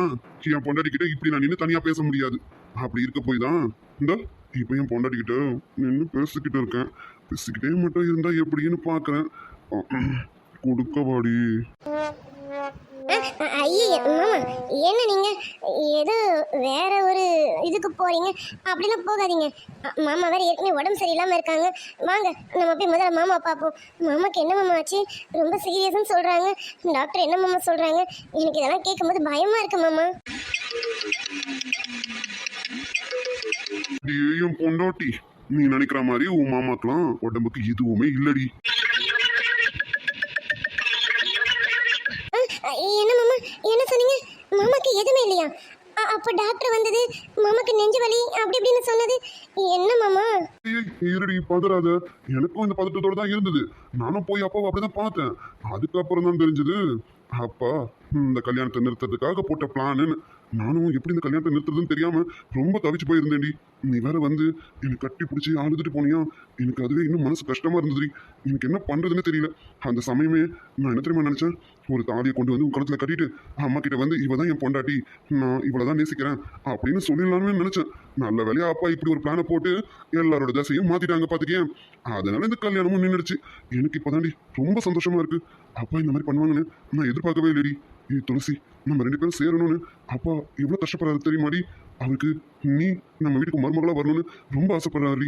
என் பொண்டாட்டி கிட்ட இப்படி நான் நின்று தனியா பேச முடியாது. அப்படி இருக்க போய் தான் இந்த இப்போ என் பொண்டாட்டி கிட்ட நின்று பேசிக்கிட்டு இருக்கேன். பேசிக்கிட்டே மட்டும் இருந்தா எப்படின்னு பாக்குறேன். கொடுக்கவாடி. ஐயே மாமா, என்ன நீங்கள் ஏதோ வேற ஒரு இதுக்கு போறீங்க. அப்படிலாம் போகாதீங்க மாமா. வேற ஏற்கனவே உடம்பு சரியில்லாமல் இருக்காங்க. வாங்க நம்ம போய் முதல்ல மாமா பார்ப்போம். மாமாக்கு என்ன மாமா ஆச்சு? ரொம்ப சீரியஸ்ன்னு சொல்கிறாங்க. டாக்டர் என்ன மாமா சொல்கிறாங்க? எனக்கு இதெல்லாம் கேட்கும்போது பயமாக இருக்கு மாமா. என் பொண்டாட்டி, நீ நினைக்கிற மாதிரி உன் மாமாக்கெல்லாம் உடம்புக்கு எதுவுமே இல்லடி. என்ன மாமா, என்ன சொன்னீங்க? மாமாக்கு எதுவுமே இல்லையா? அப்போ டாக்டர் வந்தது மாமாக்கு நெஞ்சு வலி அப்படி இப்படின்னு சொன்னது என்ன மாமா? இருடி, பதறாத. எனக்கும் இந்த பதட்டத்தோட தான் இருந்தது. நானும் போய் அப்பாவை அப்படிதான் பார்த்தேன். அதுக்கப்புறம் தான் தெரிஞ்சது அப்பா இந்த கல்யாணத்தை நிறுத்துறதுக்காக போட்ட பிளான்னு. நானும் எப்படி இந்த கல்யாணத்தை நிறுத்துறதுன்னு தெரியாம ரொம்ப தவிச்சு போயிருந்தேன்டி. நீ வேற வந்து எனக்கு கட்டி பிடிச்சி அழுதுட்டு போனியா, எனக்கு அதுவே இன்னும் மனசு கஷ்டமா இருந்ததுடி. எனக்கு என்ன பண்றதுன்னு தெரியல. அந்த சமயமே நான் என்ன தெரியுமா நினைச்சேன், ஒரு தாலியை கொண்டு வந்து உன் கழுத்துல கட்டிட்டு அம்மா கிட்ட வந்து இவ தான் என் பொண்டாட்டி, நான் இவ்வளவுதான் நேசிக்கிறேன் அப்படின்னு சொல்லிடலாம்னு நினைச்சேன். நல்ல வேலையா அப்பா இப்படி ஒரு பிளானை போட்டு எல்லாரோட தசையும் மாத்திட்டாங்க பாத்துக்கேன். அதனால இந்த கல்யாணமும் நின்றுடுச்சு. எனக்கு இப்பதாண்டி ரொம்ப சந்தோஷமா இருக்கு. அப்பா இந்த மாதிரி பண்ணுவாங்கன்னு நான் எதிர்பார்க்கவே இல்லடி. துளசி, நம்ம 2 பேரும் சேரணும்னு அப்பா எவ்வளவு கஷ்டப்படுறாரு தெரியுமாடி. அவருக்கு நீ நம்ம வீட்டுக்கு மருமகளா வரணும்னு ரொம்ப ஆசைப்படுறாரு.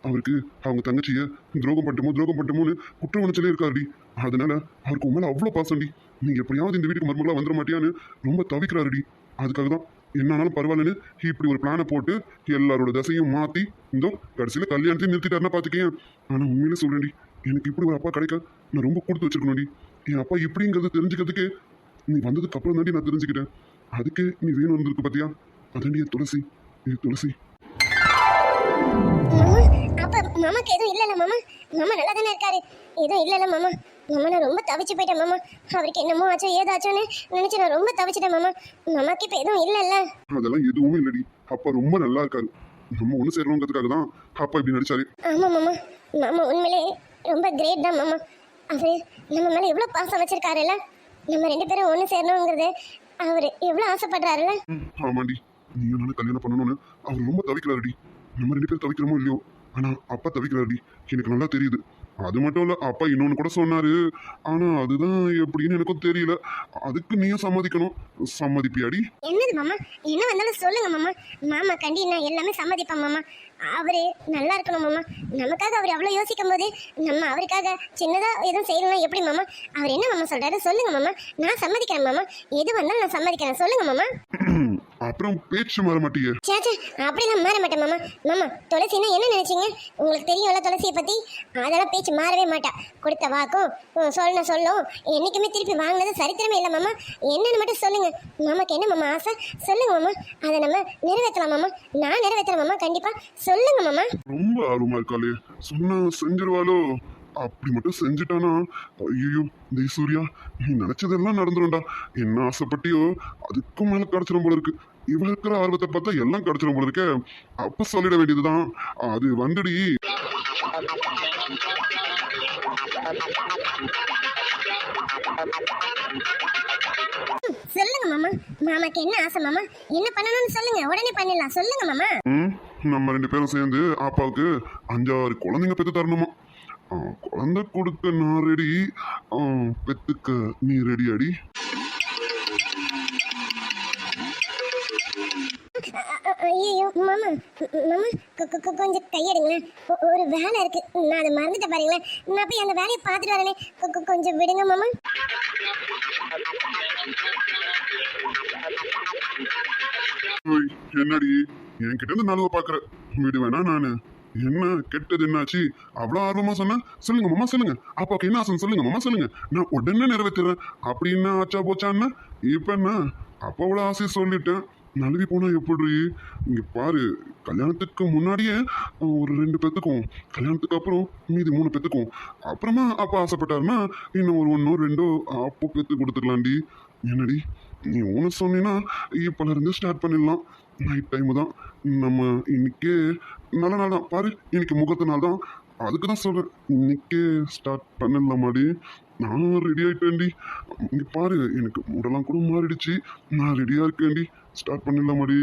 அவருக்கு அவங்க தங்கச்சிய துரோகம் பண்ணிட்டோமோன்னு குற்ற உணர்ச்சிலே இருக்காருடி. அதனால அவருக்கு உண்மையில அவ்வளவு பாசம்டி. நீ எப்படியாவது இந்த வீட்டுக்கு மருமகளா வந்துட மாட்டியான்னு ரொம்ப தவிக்கிறாருடி. அதுக்காக தான் என்னாலும் பரவாயில்லன்னு இப்படி ஒரு பிளானை போட்டு எல்லாரோட தசையும் மாத்தி இந்த கடைசியில கல்யாணத்தையும் நிறுத்திட்டாருன்னா பாத்துக்கேன். ஆனா உண்மையிலே சொல்றேன்டி, எனக்கு இப்படி ஒரு அப்பா கிடைக்க நான் ரொம்ப கொடுத்து வச்சிருக்கணும்டி. என் அப்பா இப்படிங்கிறது தெரிஞ்சுக்கிறதுக்கு நீ வந்ததுக்கு அப்புறம் தாண்டி நான் தெரிஞ்சுக்கிட்டேன். அதுக்கு நீ வேணும் வந்திருக்கு பாத்தியா, அதாண்டி துளசி. துளசி மாமா, அப்ப மாமாக்கு எதுவும் இல்லைல்ல மாமா? மாமா நல்லா தானே இருக்காரு? எதுவும் இல்லைல்ல மாமா? மாமா நான் ரொம்ப தவிச்சு போயிட்டேன் மாமா. அவருக்கு என்னமோ ஆச்சோ ஏதாச்சோன்னு நினைச்சு நான் ரொம்ப தவிச்சிட்டேன் மாமா. மாமாக்கு இப்ப எதுவும் இல்லைல்ல? அதெல்லாம் எதுவுமே இல்லடி. அப்பா ரொம்ப நல்லா இருக்காரு. நம்ம ஒண்ணு சேரணுங்கிறதுக்காக தான் அப்பா இப்படி நடிச்சாரு. ஆமா மாமா, மாமா உண்மையிலே ரொம்ப கிரேட் தான் மாமா. அவரு நம்ம மேல எவ்வளவு பாசம் வச்சிருக்காருல்ல. நம்ம 2 பேரும் ஒண்ணு சேரணுங்கிறது அவரு எவ்வளவு ஆசைப்படுறாருல்ல. ஆமாண்டி, நீ என்னால கல்யாணம் பண்ணணும்னு அவர் ரொம்ப தவிக்கிறாருடி. நம்ம 2 பேரும் தவிக்கிறோமோ இல்லையோ, ஆனா அப்பா தவிக்கிறாருடி. எனக்கு நல்லா தெரியுது. அது மட்டும் இல்ல, அப்பா இன்னொன்னு கூட சொன்னாரு. ஆனா அதுதான் எப்படின்னு எனக்கும் தெரியல. அதுக்கு நீயும் சம்மதிக்கணும். சம்மதிப்பியாடி? என்னது மாமா, என்ன வந்தாலும் சொல்லுங்க மாமா. மாமா கண்டி நான் எல்லாமே சம்மதிப்பேன் மாமா. அவரு நல்லா இருக்கணும் மாமா. நமக்காக அவர் அவ்வளோ யோசிக்கும் போது நம்ம அவருக்காக சின்னதா எதுவும் செய்யலாம் எப்படி மாமா? அவர் என்ன மாமா சொல்றாரு சொல்லுங்க மாமா. நான் சம்மதிக்கிறேன் மாமா. எது வந்தாலும் நான் சம்மதிக்கிறேன், சொல்லுங்க மாமா. அப்புறம் பேச்சு மாற மாட்டியே? சேச்சே, அப்படிலாம் மாற மாட்டேன் மாமா. மாமா துளசின்னா என்ன நினைச்சீங்க? உங்களுக்கு தெரியும்ல துளசியை பத்தி. அதெல்லாம் பேச்சு மாறவே மாட்டா. கொடுத்த வாக்கும் சொல்லும் என்னைக்குமே திருப்பி வாங்கினது சரித்திரமே இல்லை மாமா. என்னன்னு மட்டும் சொல்லுங்க. மாமாக்கு என்ன மாமா ஆசை சொல்லுங்க மாமா. அதை நம்ம நிறைவேற்றலாம் மாமா. நான் நிறைவேற்றலாம் மாமா, கண்டிப்பா சொல்லுங்க மாமா. ரொம்ப ஆர்வமா இருக்காளே, சொன்னா செஞ்சிருவாளோ? அப்படி மட்டும் செஞ்சுட்டானா ஐயோ டேய் சூர்யா நீ நினைச்சதெல்லாம் நடந்துரும்டா. என்ன ஆசைப்பட்டியோ அதுக்கும் மேல கிடைச்சிரும் போல இருக்கு. இவ இருக்கிற ஆர்வத்தை பார்த்தா எல்லாம் கிடைச்சிரும் போல இருக்க. அப்ப சொல்லிட வேண்டியதுதான். அது வந்துடி. சொல்லுங்க மாமா. மாமாக்கு என்ன ஆசை மாமா? என்ன பண்ணணும்னு சொல்லுங்க, உடனே பண்ணிடலாம். சொல்லுங்க மாமா. நம்ம 2 பேரும் சேர்ந்து அப்பாவுக்கு 5-6 குழந்தைங்க பெத்து தரணுமா. குழந்தை கொடுக்க நான் ரெடி, பெத்துக்க நீ ரெடி அடி. ஐயோ மாமா, மாமா கொஞ்சம் கையெடுங்களேன். ஒரு வேலை இருக்கு, நான் அதை மறந்துட்டேன் பாருங்களேன். நான் போய் அந்த வேலையை பார்த்துட்டு வரேனே. கொஞ்சம் விடுங்க மாமா. ஓய், என்னடி என்கிட்ட இருந்து நழுவ பாக்குற? விடுவேனா நானு? என்ன கெட்டது என்னாச்சு? அவ்வளோ ஆர்வமா சொன்ன? சொல்லுங்க மாமா சொல்லுங்க. அப்பாவுக்கு என்ன ஆசைன்னு சொல்லுங்க மாமா சொல்லுங்க. நான் உடனே நிறைவேற்றுறேன். அப்படி என்ன ஆச்சா போச்சான்னா இப்ப என்ன அப்பாவோட ஆசையை சொல்லிட்டேன். நழுவி போனா எப்படி? இங்க பாரு, கல்யாணத்துக்கு முன்னாடியே ஒரு 2 பேத்துக்கும், கல்யாணத்துக்கு அப்புறம் மீதி 3 பேத்துக்கும், அப்புறமா அப்பா ஆசைப்பட்டாருன்னா இன்னும் ஒரு 1 2 அப்போ பெத்து கொடுத்துக்கலாம்டி. என்னடி நீ ஒன்று சொன்னீங்கன்னா இப்போல இருந்து ஸ்டார்ட் பண்ணிடலாம். நைட் டைமு தான். நம்ம இன்னைக்கே நல்ல நாள் தான் பாரு, இன்னைக்கு முகூர்த்த நாள் தான். அதுக்கு தான் சொல்கிறேன், இன்னைக்கே ஸ்டார்ட் பண்ணிடலாமாடி. நான் ரெடி ஆகிட்டேன்டி. இங்கே பாரு, எனக்கு உடலாம் கூட மாறிடுச்சு. நான் ரெடியாக இருக்கேன்டி. ஸ்டார்ட் பண்ணிடலாமாடி.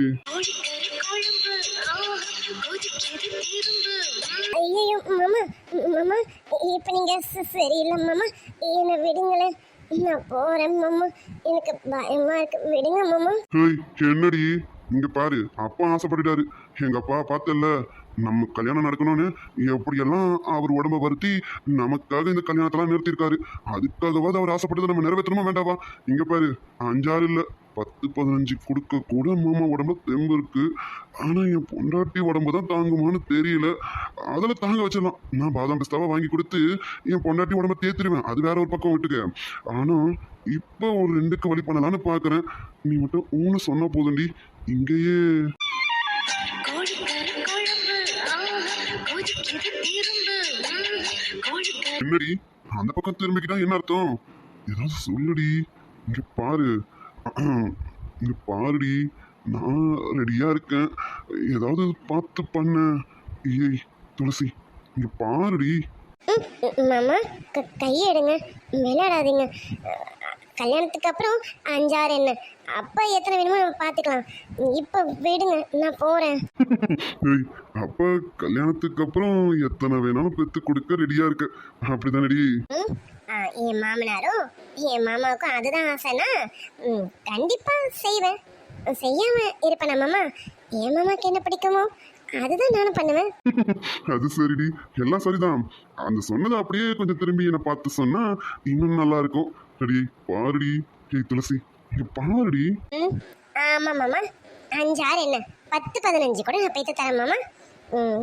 ஐயோ மாமா, மாமா இப்போ நீங்க சரியில்லை மாமா. என்னை விடுங்களேன், நான் போறேன் மாமா. எனக்கு பயமா இருக்கு, விடுங்க மாமா. ஹேய் என்னடி இங்க பாரு, அப்பா ஆசைப்பட்டுட்டாரு. எங்க அப்பா பார்த்தல, நம்ம கல்யாணம் நடக்கணும்னு எப்படியெல்லாம் அவர் உடம்ப வருத்தி நமக்காக இந்த கல்யாணத்தெல்லாம் நிறுத்திருக்காரு. அதுக்காகவாது அவர் ஆசைப்பட்டதை நம்ம நிறைவேற்றணுமா வேண்டாவா? இங்க பாரு, 5-6 இல்ல 10-15 கொடுக்க கூட மாமா உடம்புல தெம்பு இருக்கு. ஆனா என் பொண்டாட்டி உடம்பு தான் தாங்குமான்னு தெரியல. அதில் தாங்க வச்சிடலாம். நான் பாதாம் பிஸ்தாவா வாங்கி கொடுத்து என் பொண்டாட்டி உடம்ப தேத்திருவேன். அது வேற ஒரு பக்கம் விட்டுக்க. ஆனா இப்போ ஒரு 2க்கு வழி பண்ணலான்னு பாக்குறேன். நீ மட்டும் ஊன்னு சொன்னா போதுண்டி. இங்கேயே என்னடி அந்த பக்கம் திரும்பிக்கிட்டா என்ன அர்த்தம்? ஏதாவது சொல்லுடி. இங்க பாரு, இங்க பாருடி, நான் ரெடியா இருக்கேன். ஏதாவது பார்த்து பண்ண. ஏய் துளசி, இங்க பாருடி. மாமா கையெடுங்க, விளையாடாதீங்க. கல்யாணத்துக்கு அப்புறம் 5-6 என்ன, அப்பா எத்தனை வேணுமோ நம்ம பார்த்துக்கலாம். இப்போ விடுங்க, நான் போறேன். ஏய், அப்ப கல்யாணத்துக்கு அப்புறம் எத்தனை வேணாலும் பெத்து கொடுக்க ரெடியா இருக்க, அப்படிதானடி? என் மாமனாரும் என் மாமாவுக்கும் அதுதான் ஆசைனா கண்டிப்பா செய்வேன். செய்யாம இருப்பேனா மாமா? என் மாமாக்கு என்ன பிடிக்குமோ அதுதான் நானும் பண்ணுவேன். அது சரிடி, எல்லாம் சரிதான். அந்த சொன்னதை அப்படியே கொஞ்சம் திரும்பி என்னை பார்த்து சொன்னா இன்னும் நல்லா இருக்கும். ரெடி பாருடி. ஏய் துளசி, இங்க பாருடி. ஆமா மாமா, 5-6 என்ன 10-15 கூட நான் பேத்து தரேன் மாமா.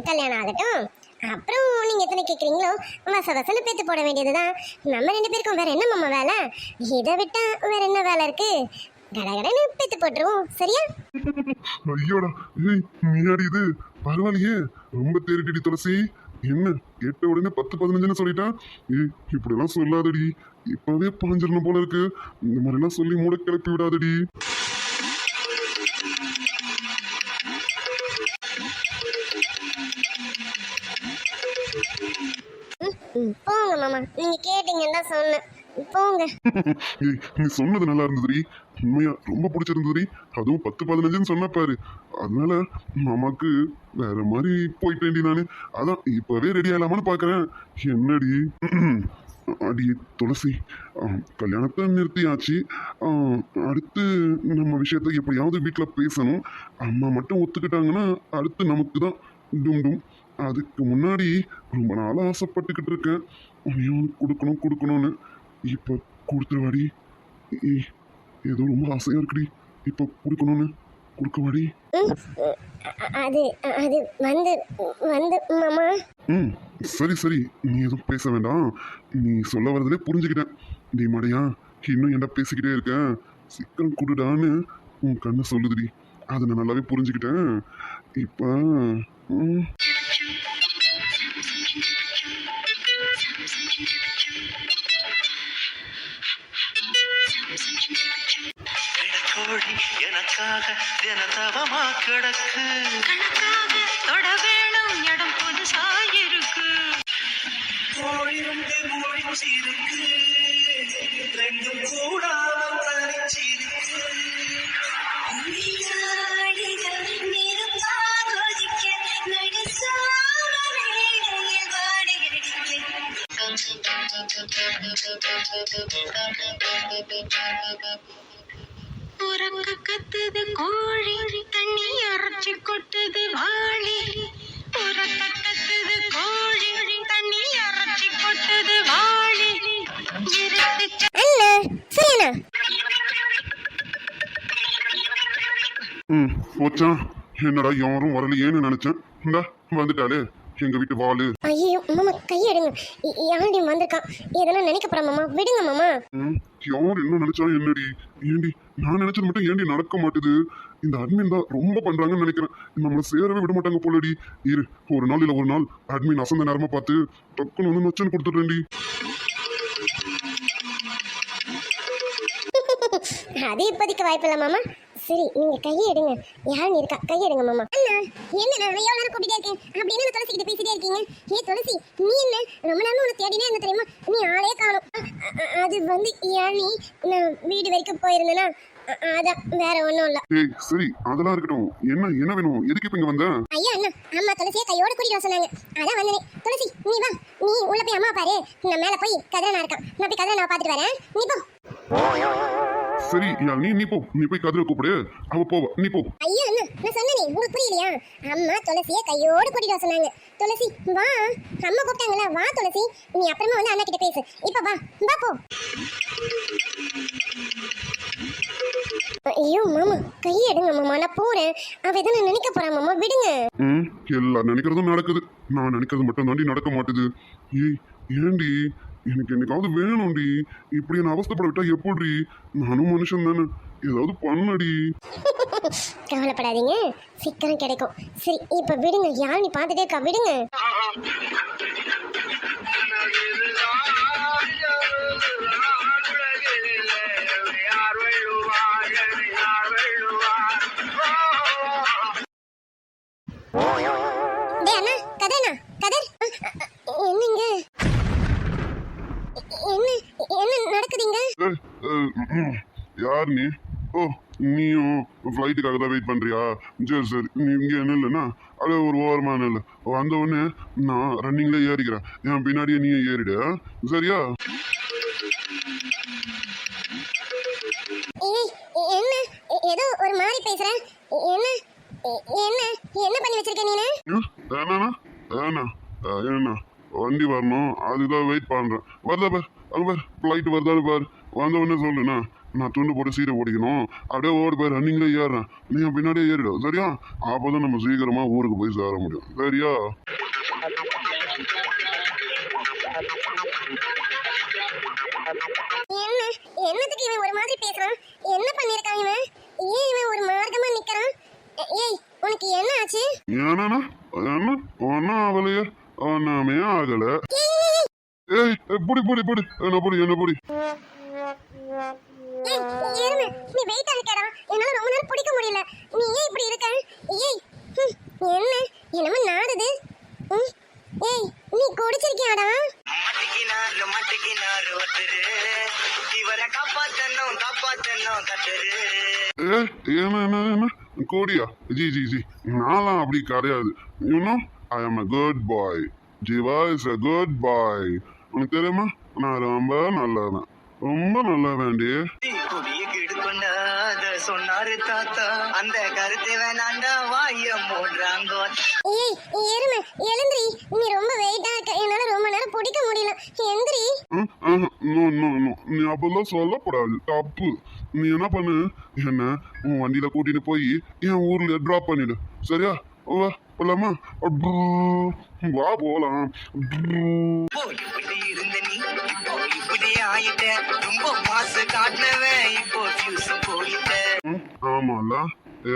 கல்யாணம் ஆகட்டும், அப்புறம் நீங்க எத்தனை கேட்குறீங்களோ வசன்னு பேத்து போட வேண்டியதுதான். நம்ம 2 பேருக்கும் வேற என்ன மாமா வேலை? இதை விட்டா வேற என்ன வேலை இருக்கு? கடகடன்னு பேத்து போட்டுருவோம், சரியா? ஐயோடா, ஏய் நீயாடி இது? பரவாயில்லையே, ரொம்ப தேறிட்டடி துளசி. என்ன கேட்ட உடனே 10-15 சொல்லிட்டா? ஏய் இப்படிலாம் சொல்லாதடி, இப்பவே பாஞ்சிடணும் போல இருக்கு. இந்த மாதிரிலாம் சொல்லி மூட கிளப்பி விடாதடி. போங்க மாமா, நீங்க கேட்டீங்கன்னா சொன்னேன், போங்க. ஏய் நீ சொன்னது நல்லா இருந்ததுடி, உண்மையா ரொம்ப பிடிச்சிருந்ததுடி. அதுவும் 10-15 சொன்ன பாரு. அதனால மாமாக்கு வேற மாதிரி போயிட்டேன்டி நானு. அதான் இப்பவே ரெடி ஆகலாமான்னு பாக்குறேன். என்னடி? அடி துளசி, கல்யாணத்தை நிறுத்தியாச்சு. அடுத்து நம்ம விஷயத்தை எப்படியாவது வீட்டில் பேசணும். அம்மா மட்டும் ஒத்துக்கிட்டாங்கன்னா அடுத்து நமக்கு தான் டும் டும். அதுக்கு முன்னாடி ரொம்ப நாளாக ஆசைப்பட்டுக்கிட்டு இருக்கேன், உன்னையும் கொடுக்கணும்னு. இப்போ கொடுத்துருவாடி. ஏதோ ரொம்ப ஆசையாக இருக்குடி, இப்போ கொடுக்கவாடி. அது அது வந்து வந்து மாமா. சரி நீ எதுவும் பேச வேண்டாம். நீ சொல்ல வரதுலே புரிஞ்சுக்கிட்டேன். நீ மடையா இன்னும் என்ன பேசிக்கிட்டே இருக்கேன், சீக்கிரம் கொடுடான்னு உன் கண்ணு சொல்லுதுடி. அதை நான் நல்லாவே புரிஞ்சுக்கிட்டேன். இப்போ கோழி எனக்காக தினதவமா கிடக்கு கணக்காக தொட வேணும் இடம் புதுசாயிருக்கு கோழிருந்து முடிச்சிருக்கு ரெண்டும் கூடாமல் தனிச்சிருக்கு உறங்க கத்துது கோழி தண்ணி அரைச்சி கொட்டுது வாளி உறங்க கத்துது கோழி தண்ணி அரைச்சி கொட்டுது வாளி இருட்டு அண்ணா சரியண்ணா வச்சான் என்னடா யாரும் வரலையேன்னு நினைச்சேன் இந்தா வந்துட்டாலே எங்க வீட்டு வாளு. ஐயோ மாமா கையெடுங்க யாருடைய வந்திருக்கான் எதனா நினைக்க போறா மாமா விடுங்க மாமா யார் என்ன நினைச்சா என்னடி ஏண்டி நான் நினைச்சது மட்டும் ஏண்டி நடக்க மாட்டுது இந்த அட்மின் தான் ரொம்ப பண்றாங்கன்னு நினைக்கிறேன் நம்மள சேரவே விட மாட்டாங்க போலடி இரு ஒரு நாள் இல்ல ஒரு நாள் அட்மின் அசந்த நேரமா பார்த்து டக்குன்னு வந்து நொச்சன்னு கொடுத்துட்டேன்டி அது இப்போதைக்கு வாய்ப்பு இல்லை மாமா சரி நீங்க கையை எடுங்க யாருன்னு இருக்கா கையை எடுங்க மாமா அண்ணா என்ன நான் எவ்வளவு நேரம் கூப்பிட்டே இருக்கேன் அப்படின்னு என்ன துளசி கிட்ட பேசிட்டே இருக்கீங்க ஏ துளசி நீ என்ன ரொம்ப நேரம் உனக்கு தேடினே என்ன தெரியுமா நீ ஆளே காணும் அது வந்து யானி நான் வீடு வரைக்கும் போயிருந்தேனா அதான் வேற ஒண்ணும் இல்ல ஏய் சரி அதெல்லாம் இருக்கட்டும் என்ன வேணும் எதுக்கு இப்ப இங்க வந்த ஐயா அண்ணா அம்மா துளசியை கையோட கூட்டிட்டு வர சொன்னாங்க அதான் வந்தேன் துளசி நீ வா நீ உள்ள போய் அம்மா பாரு நான் மேல போய் கதிரனா இருக்கான் நான் போய் கதிரனா பாத்துட்டு வரேன் நீ போ சரி நீ போ நீ போய் கதிரை கூப்பிடு அவ போவ நீ போ ஐயா அண்ணா நான் சொன்னேனே உங்களுக்கு புரியலையா அம்மா துளசியை கையோட கூட்டிட்டு வர சொன்னாங்க துளசி வா அம்மா கூப்பிட்டாங்களா வா துளசி நீ அப்புறமா வந்து அண்ணா கிட்ட பேசு இப்ப வா வா போ ஐயோ மாமா கையை எடுங்க மாமா நான் போறேன் அவ எதனா நினைக்க போறா மாமா விடுங்க எல்லாம் நினைக்கிறதும் நடக்குது நான் நினைக்கிறது மட்டும் தாண்டி நடக்க மாட்டுது ஏய் ஏண்டி எனக்கு என்னைக்காவது வேணும்டி இப்படி என்ன அவஸ்தைப்பட விட்டா எப்படி நானும் மனுஷன் தானே ஏதாவது பண்ணடி கவலைப்படாதீங்க சீக்கிரம் கிடைக்கும் சரி இப்ப விடுங்க யார் நீ பாத்துட்டே இருக்கா விடுங்க டேய் அண்ணா கதர்ண்ணா கதர் என்னங்க என்ன நடக்குதுங்க யார் நீ ஓ நீயும் ஃப்ளைட்டுக்காக தான் வெயிட் பண்றியா சரி சரி நீ இங்கே என்ன இல்லைன்னா அப்படியே ஒரு ஓரமான இல்லை வந்த உடனே நான் ரன்னிங்ல ஏறிக்கிறேன் என் பின்னாடியே நீ ஏறிடு சரியா ஏய் என்ன ஏதோ ஒரு மாதிரி பேசுறேன் என்ன என்ன என்ன பண்ணி வச்சிருக்க நீனு என்னண்ணா என்ன வண்டி வரணும் அதுதான் வெயிட் பண்றேன் வருதா பார் அங்க பார் ஃப்ளைட் வருதான்னு பார் வந்த உடனே சொல்லுண்ணா நான் துண்டு போட்டு சீரை ஓடிக்கணும் அப்படியே ஓடி போய் ரன்னிங்ல ஏறுறேன் நீ பின்னாடியே ஏறிடும் சரியா அப்போதான் நம்ம சீக்கிரமா ஊருக்கு போய் சேர முடியும் சரியா என்ன என்னத்துக்கு இவன் ஒரு மாதிரி பேசுறான் என்ன பண்ணிருக்கான் இவன் ஏன் இவன் ஒரு மார்க்கமா நிக்கிறான் ஏய் உனக்கு என்ன ஆச்சு ஏன்னா என்ன ஒன்னும் ஆகலையே ஒன்னாமே ஆகல ஏய் புடி புடி புடி என்ன புடி என்ன புடி ஏய் ஏறுமே நீ வெயிட்டா இருக்கடா என்னால ரொம்ப நேரம் பிடிக்க முடியல நீ ஏன் இப்படி இருக்க ஏய் என்ன என்னமோ நாடுது ஏய் நீ குடிச்சிருக்கியாடா மட்டிக்கினாரு ஒருத்தரு இவரை காப்பாத்தணும் கட்டுரு என்ன கோடியா ஜி ஜி ஜி நான்லாம் அப்படி கிடையாது you know I am a good boy Jeeva is a good boy உனக்கு தெரியுமா நான் ரொம்ப நல்லவன் ரொம்ப நல்லவன்டி கொடிய கிடுக்கொண்டாத சொன்னாரு தாத்தா அந்த கருத்தை வேணாண்டா வாய மூடுறாங்க ஏய் எருமை எழுந்திரி நீ ரொம்ப வெயிட்டா இருக்க என்னால ரொம்ப நேரம் பிடிக்க முடியல எந்திரி நோ நோ நோ நீ அப்பெல்லாம் சொல்லக்கூடாது தப்பு நீ என்ன பண்ணு என்ன உன் வண்டியில கூட்டிட்டு போய் என் ஊர்ல டிராப் பண்ணிடு சரியா வா போலாமா வா போலாம் இப்படி இருந்த நீ இப்போ இப்படி ஆயிட்ட ரொம்ப மாசு காட்டினவன் இப்போ ஃபியூஸ் போயிட்ட ஆமால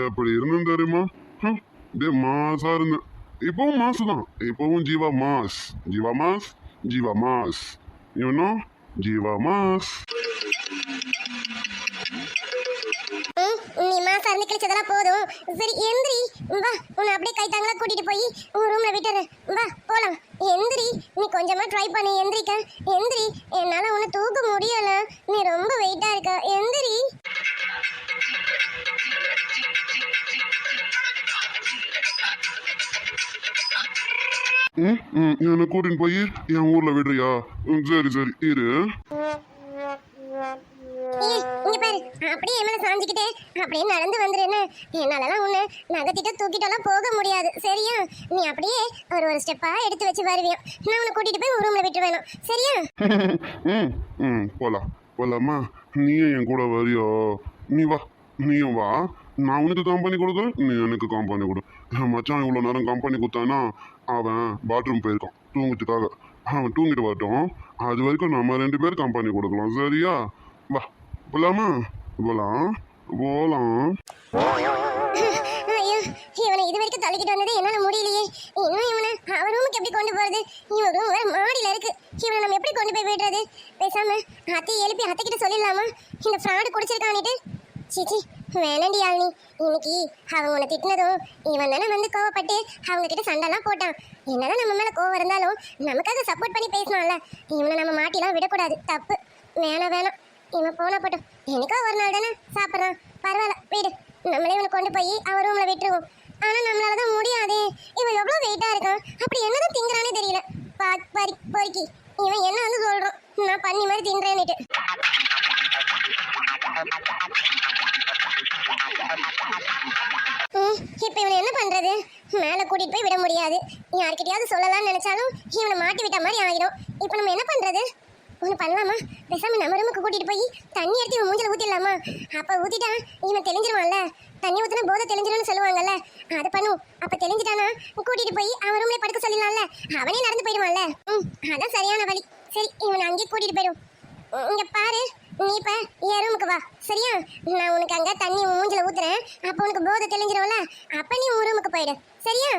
எப்படி இருந்தேன் தெரியுமா அப்படியே மாசா இருந்தேன் இப்பவும் மாசு தான் இப்பவும் Jeeva mass Jeeva mass Jeeva mass Jeeva mass. நீ மாசம் இருந்து கிழிச்சதெல்லாம் போதும். சரி எந்திரி, வா. உன்னை அப்படியே கைத்தாங்களா கூட்டிட்டு போய் உன் ரூம்ல விட்டுறேன். வா போலாம். எந்திரி, நீ கொஞ்சமா ட்ரை பண்ணி எந்திரிக்க. எந்திரி, என்னால உன்னை தூக்க முடியல. நீ ரொம்ப வெயிட்டா இருக்க. எந்திரி. என்னை கூட்டின்னு போய் என் ஊர்ல விடுறியா? சரி சரி இரு. இங்க பாரு, அப்படியே என் மேல சாஞ்சிக்கிட்டே அப்படியே நடந்து வந்துருன்னு. என்னாலலாம் உன்னை நகத்திட்ட தூக்கிட்டெல்லாம் போக முடியாது. சரியா? நீ அப்படியே ஒரு ஸ்டெப்பா எடுத்து வச்சு வருவியா. நான் உன்னை கூட்டிட்டு போய் ஒரு ரூம்ல விட்டு வேணும். சரியா? போலாமா? நீயும் என் கூட வரியோ? நீ வா, நீயும் வா. நான் உனக்கு கம்பெனி கொடுக்குறேன், நீ எனக்கு கம்பெனி கொடு. மச்சான் இவ்வளோ நேரம் கம்பெனி கொடுத்தானா அவன் பாத்ரூம் போயிருக்கான் தூங்குறதுக்காக. அவன் தூங்கிட்டு வரட்டும், அது வரைக்கும் நம்ம 2 பேர் கம்பெனி கொடுக்கலாம். சரியா? வா போலாமா? போலாம். ஐயோ, இவனை இது வரைக்கும் தள்ளிக்கிட்டு வந்தது என்னால முடியலையே. இன்னும் இவனை அவன் ரூமுக்கு எப்படி கொண்டு போறது? இவன் ரூம் வேற மாடியில இருக்கு. இவனை நம்ம எப்படி கொண்டு போய் விடுறது? பேசாம அத்தை எழுப்பி அத்தை கிட்ட சொல்லிடலாமா இந்த ஃப்ராடு குடிச்சிருக்கானிட்டு? சீச்சி, வேணாண்டி யாழினி. இன்னைக்கு அவங்க உன்னை திட்டினதும் இவன் தானே வந்து கோவப்பட்டு அவங்க கிட்ட சண்டைலாம் போட்டான். என்னதான் நம்ம மேல கோவம் இருந்தாலும் நமக்காக சப்போர்ட் பண்ணி பேசணும்ல. இவனை நம்ம மாட்டிலாம் விடக்கூடாது. தப்பு. வேணாம். இவன் போனா போட்டோம். எனக்கோ ஒரு நாள் தானே சாப்பிட்றான். பரவாயில்ல, வீடு. நம்மளே இவனை கொண்டு போய் அவன் ரூம்ல விட்டுருவோம். ஆனா நம்மளாலதான் முடியாதே. இவன் எவ்வளவு வெயிட்டா இருக்கான். அப்படி என்னதான் திங்குறானே தெரியல. பொறுக்கி இவன் என்ன வந்து சொல்றான், நான் பண்ணி மாதிரி தின்றேன்னுட்டு. இப்ப இவனை என்ன பண்றது? மேல கூட்டிட்டு போய் விட முடியாது. யார்கிட்டயாவது சொல்லலாம்னு நினைச்சாலும் இவனை மாட்டி விட்ட மாதிரி ஆகிடும். இப்ப நம்ம என்ன பண்றது? ஒண்ணு பண்ணலாமா? பேசாம நம்ம ரூமுக்கு கூட்டிட்டு போய் தண்ணி எடுத்து இவன் மூஞ்சில ஊத்திடலாமா? அப்ப ஊத்திட்டா இவன் தெளிஞ்சிருவான்ல. தண்ணி ஊத்தினா போதை தெளிஞ்சிரும்னு சொல்லுவாங்கல்ல. அது பண்ணும். அப்ப தெளிஞ்சிட்டானா கூட்டிட்டு போய் அவன் ரூம்ல படுக்க சொல்லிடலாம்ல. அவனே நடந்து போயிடுவான்ல. அதான் சரியான வழி. சரி, இவனை அங்கேயே கூட்டிட்டு போயிடும். இங்க பாரு, நீ இப்ப என் ரூமுக்கு வா. சரியா? நான் உனக்கு அங்க தண்ணி மூஞ்சில ஊத்துறேன். அப்ப உனக்கு போதை தெளிஞ்சிரும்ல. அப்ப நீ உன் ரூமுக்கு போயிடு. சரியா?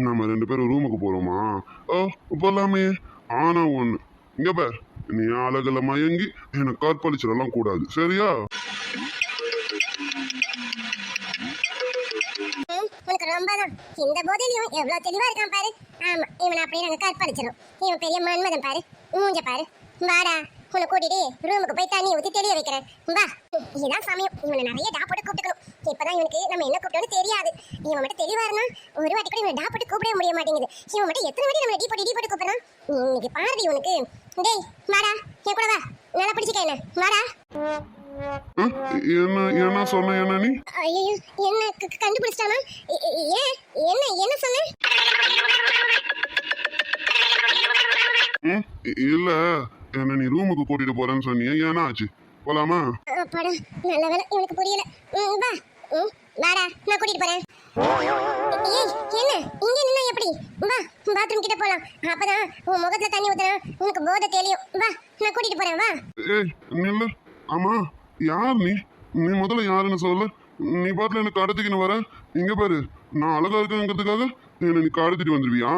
நம்ம 2 பேரும் ரூமுக்கு போறோமா? போலாமே. ஆனா ஒண்ணு, இங்க பார், நீ அழகுல மயங்கி எனக்கு கற்பழிச்சிடலாம் கூடாது. சரியா? உனக்கு ரொம்பதான். இந்த போதையிலும் எவ்வளவு தெளிவா இருக்கான் பாரு. ஆமா, இவனை அப்படியே நாங்க கற்பழிச்சிடும். இவன் பெரிய மன்மதன் பாரு. மூஞ்ச பாரு. வாடா, உன்னை கூட்டிட்டு ரூமுக்கு போய் தண்ணி ஊத்தி தெளிய வைக்கிறேன். வா. இதுதான் சமயம். இவனை நிறைய டாப்போட்டு கூப்பிட்டுக்கணும். இப்பதான் இவனுக்கு நம்ம என்ன கூப்பிட்டோன்னு தெரியாது. இவன் மட்டும் தெளிவா இருந்தா ஒரு வாட்டி கூட இவனை டாப்போட்டு கூப்பிடவே முடிய மாட்டேங்குது. இவன் மட்டும் எத்தனை வாட்டி நம்ம டீ போட்டு கூப்பிடுறான். இன்னைக்கு பாருடி உனக்கு. டேய் வாடா, என் கூட வா. நல்லா பிடிச்சிக்க என்ன. வாடா. என்ன சொன்ன? என்ன நீ? ஐயோ, என்ன கண்டுபிடிச்சிட்டானா? ஏன் என்ன சொன்ன? இல்ல, என்ன நீ ரூமுக்கு கூட்டிட்டு போறேன்னு சொன்னியா? ஏன்னா ஆச்சு? போலாமா? படம் நல்ல வேலை, இவனுக்கு புரியல. வா. வாடா, நான் கூட்டிட்டு போறேன். ஏய், என்ன இங்க நின்னா எப்படி? வா, பாத்ரூம் கிட்ட போலாம். அப்பதான் உன் முகத்துல தண்ணி ஊத்துனா உனக்கு போதை தெரியும். வா, நான் கூட்டிட்டு போறேன். வா. ஏய் நில்லு. ஆமா, யார் நீ? நீ முதல்ல யாருன்னு சொல்லு. நீ பாட்டுல எனக்கு கடத்திக்கின்னு வர. இங்க பாரு, நான் அழகா இருக்கேங்கிறதுக்காக என்ன நீ கடத்திட்டு வந்துருவியா?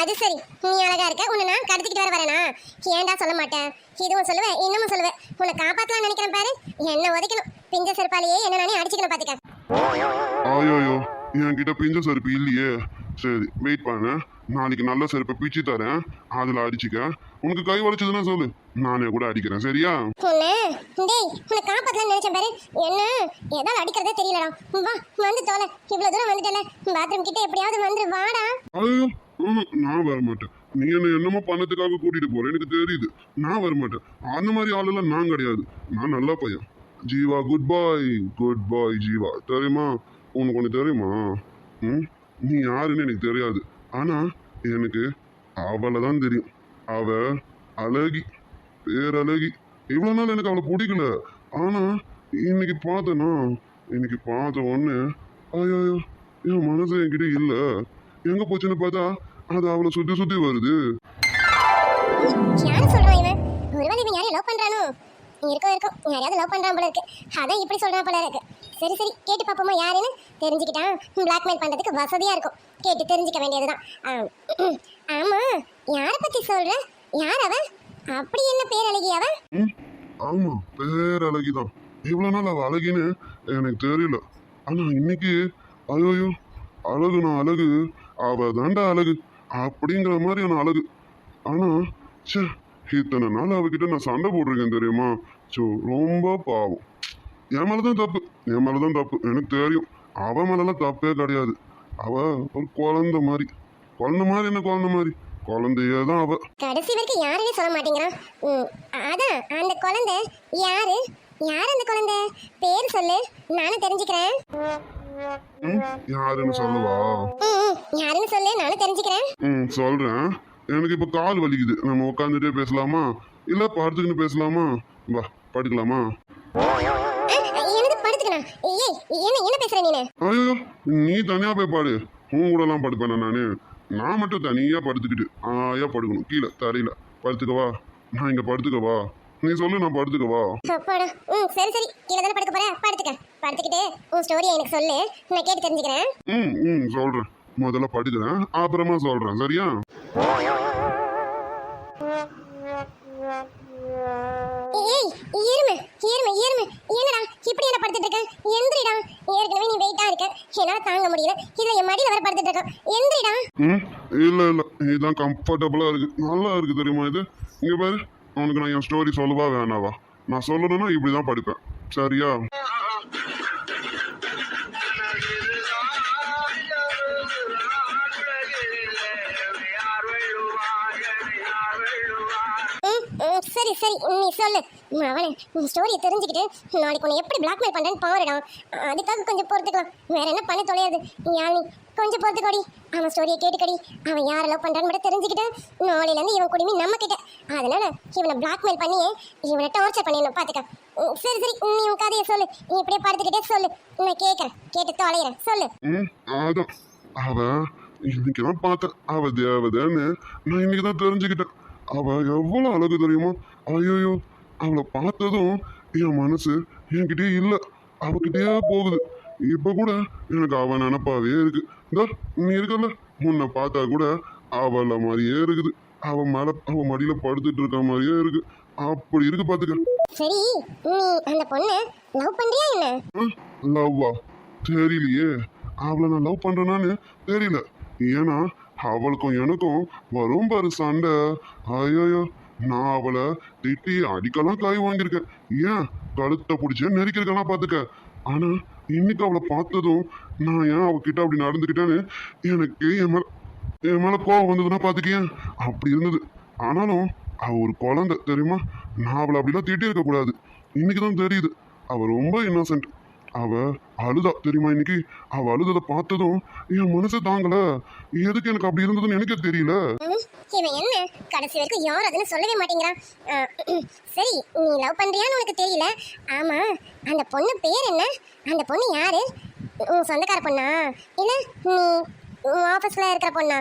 அது சரி, நீ அழகா இருக்க. உன்னை நான் கடத்திக்கிட்டு வரேனா? ஏன்டா சொல்ல மாட்டேன். இதுவும் சொல்லுவேன், இன்னமும் சொல்லுவேன். உன்னை காப்பாத்தலாம் நினைக்கிறேன் பாரு. என்ன உதைக்கணும். பிஞ்ச செருப்பாலேயே என்ன நானே அடிச்சுக்கணும் பாத்துக்க. ஆயோயோ, என்கிட்ட பிஞ்ச செருப்பு இல்லையே. சரி வெயிட் பண்ண, நாளைக்கு நல்ல செருப்பை பிச்சு தரேன், அதுல அடிச்சுக்க. உனக்கு கை வலிச்சதுன்னா சொல்லு, நானே கூட அடிக்கிறேன். சரியா? உன்னை காப்பாத்தலாம் நினைச்சேன் பாரு. என்ன ஏதாவது அடிக்கிறதே தெரியலடா. வா, வந்து தோலை. இவ்வளவு தூரம் வந்துட்டல, பாத்ரூம் கிட்ட எப்படியாவது வந்துரு. வாடா. ஐயோ, நான் வரமாட்டேன். நீ என்ன என்னமோ பண்ணதுக்காக கூட்டிட்டு போற, எனக்கு தெரியுது. நான் வரமாட்டேன். அந்த மாதிரி ஆளெல்லாம் நான் கிடையாது. நான் நல்ல பையன். Jeeva good boy Jeeva. தெரியுமா? உனக்கு ஒன்று தெரியுமா? நீ யாருன்னு எனக்கு தெரியாது. ஆனா எனக்கு அவளை தான் தெரியும். அவ அழகி, பேரழகி. இவ்வளவு நாள் எனக்கு அவளை பிடிக்கல. ஆனா இன்னைக்கு பார்த்த உடனே ஐயோ, என் மனசு என்கிட்ட இல்ல. எங்க போச்சுன்னு பார்த்தா அது அவளை சுத்தி வருது. யாரு சொல்றான் இவன்? ஒருவேளை இவன் யாரையும் லவ் பண்றானோ? இருக்கும் யாரையாவது லவ் பண்றான் போல இருக்கு. அதான் இப்படி சொல்றான் போல இருக்கு. சரி சரி கேட்டு பாப்போமா யாருன்னு. தெரிஞ்சுக்கிட்டா பிளாக்மெயில் பண்றதுக்கு வசதியா இருக்கும். கேட்டு தெரிஞ்சுக்க வேண்டியதுதான். ஆமா, யார பத்தி சொல்ற? யார் அவ? அப்படி என்ன பேர் அழகி அவ? ம் ஆமா, பேர் அழகிதான். இவ்வளவு நாள் அவ அழகின்னு எனக்கு தெரியல. ஆனா இன்னைக்கு ஐயோ, அழகுனா அழகு, அவ தாண்டா அழகு அப்படிங்கிற மாதிரியான அழகு. ஆனா ச்சே, இத்தனை நாள் அவகிட்ட நான் சண்டை போட்டிருக்கேன் தெரியுமா? ஸோ ரொம்ப பாவம். என் மேலதான் தப்பு, என் மேலதான் தப்பு, எனக்கு தெரியும். அவ மேலெல்லாம் தப்பே கிடையாது. அவ ஒரு குழந்தை மாதிரி. குழந்தை மாதிரி என்ன குழந்தை மாதிரி? குழந்தையே தான் அவ. கடைசி வரைக்கும் யாருன்னு சொல்ல மாட்டேங்கிறான். அதான் அந்த குழந்தை யாரு? யார் அந்த குழந்தை? பேர் சொல்லு, நானும் தெரிஞ்சுக்கிறேன். யாருன்னு சொல்லுவா? யாருன்னு சொல்லு, நானும் தெரிஞ்சுக்கிறேன். சொல்றேன். எனக்கு இப்ப கால் வலிக்குது. நம்ம உட்காந்துட்டே பேசலாமா இல்ல படுத்துக்கின்னு பேசலாமா? வா படுக்கலாமா? எனக்கு படுத்துக்கணும். ஏய், என்ன பேசுற நீனு? ஐயோ, நீ தனியா போய் பாடு. உன் கூட எல்லாம் படுப்பேனா நானு? நான் மட்டும் தனியா படுத்துக்கிட்டு ஆயா படுக்கணும். கீழே தரையில படுத்துக்கவா? நான் இங்க படுத்துக்கவா? நீ சொல்லு, நான் படுத்துக்கவா? அப்பாடா. சரி சரி, கீழே தானே படுக்க போற, படுத்துக்க. படுத்துக்கிட்டு உன் ஸ்டோரியை எனக்கு சொல்லு, நான் கேட்டு தெரிஞ்சுக்கிறேன். சொல்றேன். முதல்ல படுக்கிறேன், அப்புறமா சொல்றேன். சரியா? ஏய், ஏறுமே ஏறுமே ஏறுமே. என்னடா இப்படி என்ன படுத்துட்டு இருக்க? எந்திரிடா. ஏற்கனவே நீ வெயிட்டா இருக்க, என்னால தாங்க முடியல. இதுல என் மடியில வர படுத்துட்டு இருக்க. எந்திரிடா. இல்ல இல்ல, இதுதான் கம்ஃபர்டபுளா இருக்கு. நல்லா இருக்கு தெரியுமா இது? இங்க பாரு, உனக்கு நான் என் ஸ்டோரி சொல்லவா வேணாவா? நான் சொல்லணும்னா இப்படிதான் படுப்பேன். சரியா? சரி சரி, நீ சொல்லு. அவனே, நீ ஸ்டோரியை தெரிஞ்சுக்கிட்டு நாளைக்கு உன்னை எப்படி பிளாக்மெயில் பண்றேன்னு பாருடா. அதுக்காக கொஞ்சம் பொறுத்துக்கலாம். வேற என்ன பண்ண தொலையாது. யாழ், கொஞ்சம் பொறுத்துக்கோடி. அவன் ஸ்டோரியை கேட்டுக்கடி. அவன் யாரை லவ் பண்றான்னு மட்டும் தெரிஞ்சுக்கிட்டு நாளையில இருந்து இவன் குடிமி நம்ம கிட்ட. அதனால இவனை பிளாக்மெயில் பண்ணியே இவனை டார்ச்சர் பண்ணிடணும். பாத்துக்க. சரி சரி, நீ உன் கதையை சொல்லு. நீ இப்படியே படுத்துக்கிட்டே சொல்லு, நான் கேட்கறேன். கேட்டு தொலைகிறேன். சொல்லு. அதான் அவ இன்னைக்குதான் பார்த்தேன். அவ தேவதைன்னு நான் இன்னைக்குதான் தெரிஞ்சுக்கிட்டேன். அவ எவ்வளவு அழகு தெரியுமா? ஐயோ, அவளை பார்த்ததும் என் மனசு என்கிட்டயே இல்லை, அவகிட்டயே போகுது. இப்ப கூட எனக்கு அவன் நினப்பாவே இருக்கு. இந்த நீ இருக்கல, உன்னை பார்த்தா கூட அவளை மாதிரியே இருக்குது. அவ மடியில படுத்துட்டு இருக்க மாதிரியே இருக்கு. அப்படி இருக்கு பாத்துக்க. சரி, நீ அந்த பொண்ணை லவ் பண்றியா என்ன? லவ்வா? தெரியலையே. அவளை நான் லவ் பண்றேனான்னு தெரியல. ஏன்னா அவளுக்கும் எனக்கும் வரும் பாரு சண்டை. ஐயோ, நான் அவளை திட்டி அடிக்கலாம் காய் வாங்கியிருக்கேன். ஏன் கழுத்தை பிடிச்ச நெரிக்கிறக்கெல்லாம் பாத்துக்க. ஆனா இன்னைக்கு அவளை பார்த்ததும் நான் ஏன் அவகிட்ட அப்படி நடந்துக்கிட்டேன்னு எனக்கு என் மேல கோவம் வந்ததுன்னா பாத்துக்கேன். அப்படி இருந்தது. ஆனாலும் அவ ஒரு குழந்தை தெரியுமா? நான் அவளை அப்படிலாம் திட்டி இருக்க கூடாது. இன்னைக்குதான் தெரியுது அவ ரொம்ப இன்னோசென்ட். அவ அழுதா தெரியுமா? இன்னைக்கு அவ அழுததை பார்த்ததும் என் மனசு தாங்கல. எதுக்கு எனக்கு அப்படி இருந்ததுன்னு எனக்கே தெரியல. இவன் என்ன கடைசி வரைக்கும் யார் அதுன்னு சொல்லவே மாட்டேங்கிறான். சரி, நீ லவ் பண்றியான்னு உனக்கு தெரியல. ஆமா, அந்த பொண்ணு பேர் என்ன? அந்த பொண்ணு யாரு? உன் சொந்தக்கார பொண்ணா இல்ல நீ உன் ஆபீஸ்ல இருக்கிற பொண்ணா?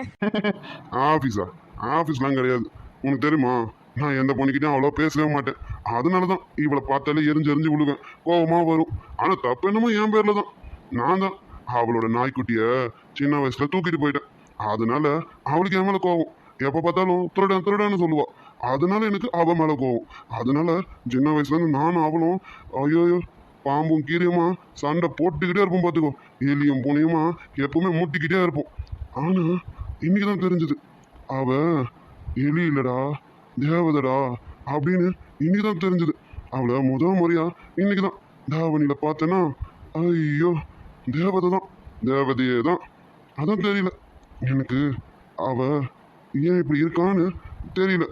ஆபீஸா? ஆபீஸ்லாம் கிடையாது. உனக்கு தெரியுமா, நான் எந்த பொண்ணுக்கிட்டையும் அவ்வளோ பேசவே மாட்டேன். அதனாலதான் இவளை பார்த்தாலே எரிஞ்சு விழுவேன், கோபமா வரும். ஆனா தப்பு என்னமோ என் பேர்ல தான். நான் தான் அவளோட நாய்க்குட்டிய சின்ன வயசுல தூக்கிட்டு போயிட்டேன். அதனால அவளுக்கு என் மேல கோவம். எப்ப பார்த்தாலும் திருடன்னு சொல்லுவா. அதனால எனக்கு அவ மேல கோவம். அதனால சின்ன வயசுல இருந்து நானும் அவளும் ஐயோ பாம்பும் கீரையுமா சண்டை போட்டுக்கிட்டே இருப்போம். பார்த்துக்கோ, எலியும் பூனையுமா எப்பவுமே மூட்டிக்கிட்டே இருப்போம். ஆனா இன்னைக்குதான் தெரிஞ்சது அவ எலி இல்லடா, தேவதடா அப்படின்னு. இன்னைக்குதான் தெரிஞ்சது. அவளை முதல் முறையா இன்னைக்குதான் தாவணியில பார்த்தேன்னா, ஐயோ தேவதை தான், தேவதையே தான். அதான் தெரியல எனக்கு அவ ஏன் இப்படி இருக்கான்னு தெரியல.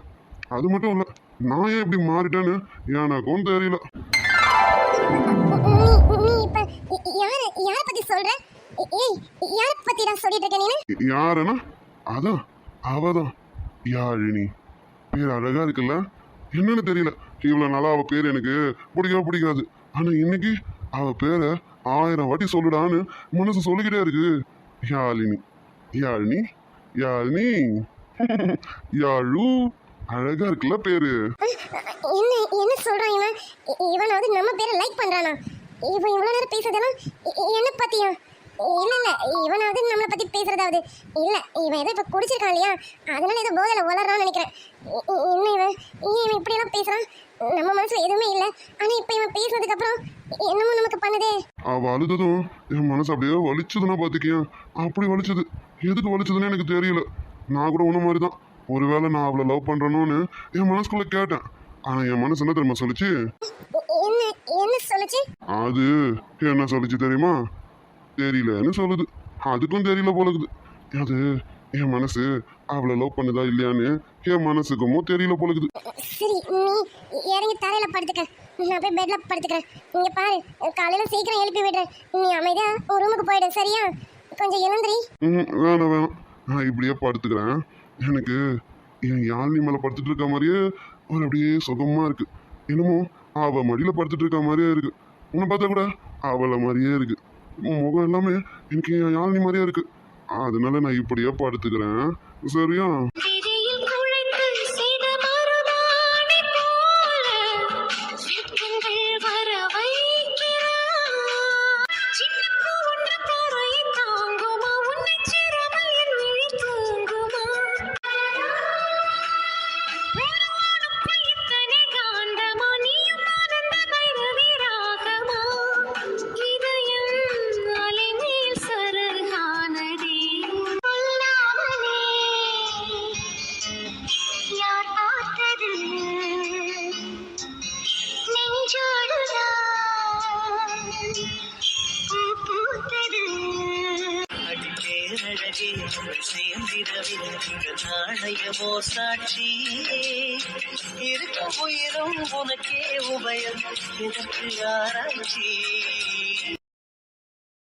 அது மட்டும் இல்ல, நான் ஏன் இப்படி மாறிட்டேன்னு எனக்கும் தெரியல. நீ இப்ப யார பத்தி சொல்ற? ஏய், யார பத்தி நான் சொல்லிட்டு இருக்க நீ? யாருன்னா அதான் அவதான் யாழினி. பேர் அழகா இருக்குல்ல? என்னன்னு தெரியல, இவ்வளவு நாளா அவ பேர் எனக்கு பிடிக்காது. ஆனா இன்னைக்கு அவ பேரை 1000 வாட்டி சொல்லுடான்னு மனசு சொல்லிக்கிட்டே இருக்கு. யாழினி, யாழினி, யாழினி, யாழு. அழகா இருக்குல்ல பேரு? என்ன சொல்றான் இவன்? இவனாவது நம்ம பேரை லைக் பண்றானா? இவன் இவ்வளவு நேரம் பேசுறதெல்லாம் என்ன பத்தியா? இல்ல இல்ல, இவனாவது நம்மளை பத்தி பேசுறதாவது இல்ல. இவன் ஏதோ இப்ப குடிச்சிருக்கான் இல்லையா, அதனால ஏதோ போதையில வளர்றான்னு நினைக்கிறேன். என்ன இவன் இப்படி எல்லாம் பேசுறான்? நம்ம மனசுல எதுவுமே இல்ல, ஆனா இப்ப இவன் பேசுனதுக்கு அப்புறம் என்னமோ நமக்கு பண்ணுதே. அவ அழுததும் என் மனசு அப்படியே வலிச்சதுன்னா பாத்துக்கியா, அப்படி வலிச்சது. எதுக்கு வலிச்சதுன்னு எனக்கு தெரியல. நான் கூட உன்ன மாதிரிதான், ஒருவேளை நான் அவளை லவ் பண்றேனோன்னு என் மனசுக்குள்ள கேட்டேன். ஆனா என் மனசு என்ன தெரியுமா சொல்லிச்சு? என்ன என்ன சொல்லுச்சு? அது என்ன சொல்லிச்சு தெரியுமா? தெரியலன்னு சொல்லுது. அதுக்கும் தெரியல போலக்குது. அது என் மனசு அவளை லவ் பண்ணுதா இல்லையான்னு என் மனசுக்குமோ தெரியல போலக்குது. சரி, நீ இறங்கி தரையில படுத்துக்க, நான் போய் பெட்ல படுத்துக்கிறேன். இங்க பாரு, காலையில சீக்கிரம் எழுப்பி விடுறேன். நீ அமைதியா ஒரு ரூமுக்கு போயிடு, சரியா? கொஞ்சம் எழுந்திரி. வேணாம் வேணாம், நான் இப்படியே படுத்துக்கிறேன். எனக்கு என் யாழ்னி மேல படுத்துட்டு இருக்க மாதிரியே ஒரு அப்படியே சுகமா இருக்கு. என்னமோ அவ மடியில படுத்துட்டு இருக்க மாதிரியே இருக்கு. உன்னை பார்த்தா கூட அவளை மாதிரியே இருக்கு. உன் முகம் எல்லாமே எனக்கு என் யாழ்னி மாதிரியே இருக்கு. அதனால நான் இப்படியே படுத்துக்கிறேன், சரியா? விதியில் குழைந்து செய்த மருதாணி போல வெட்கங்கள் வர வைக்கிறான். சின்ன பூ ஒன்று தரையை தாங்குமா, உன்னை சிறுமையில் விழி தூங்குமா? உருவானுக்கு இத்தனை காந்தமா, நீயும் ஆனந்த பைரவி ராகமா? இதயம் அலைமேல் சருகானதே. சொல்லாமலே யார் பார்த்தது நெஞ்சோடுதான் பூ பூத்தது. அடிப்பேரழகே உங்கள் சேர்ந்திடவே நீங்கள் நாணயமோ சாட்சி இருக்கும் உயிரும் உனக்கே உபயம் இதற்கு ஆராய்ச்சி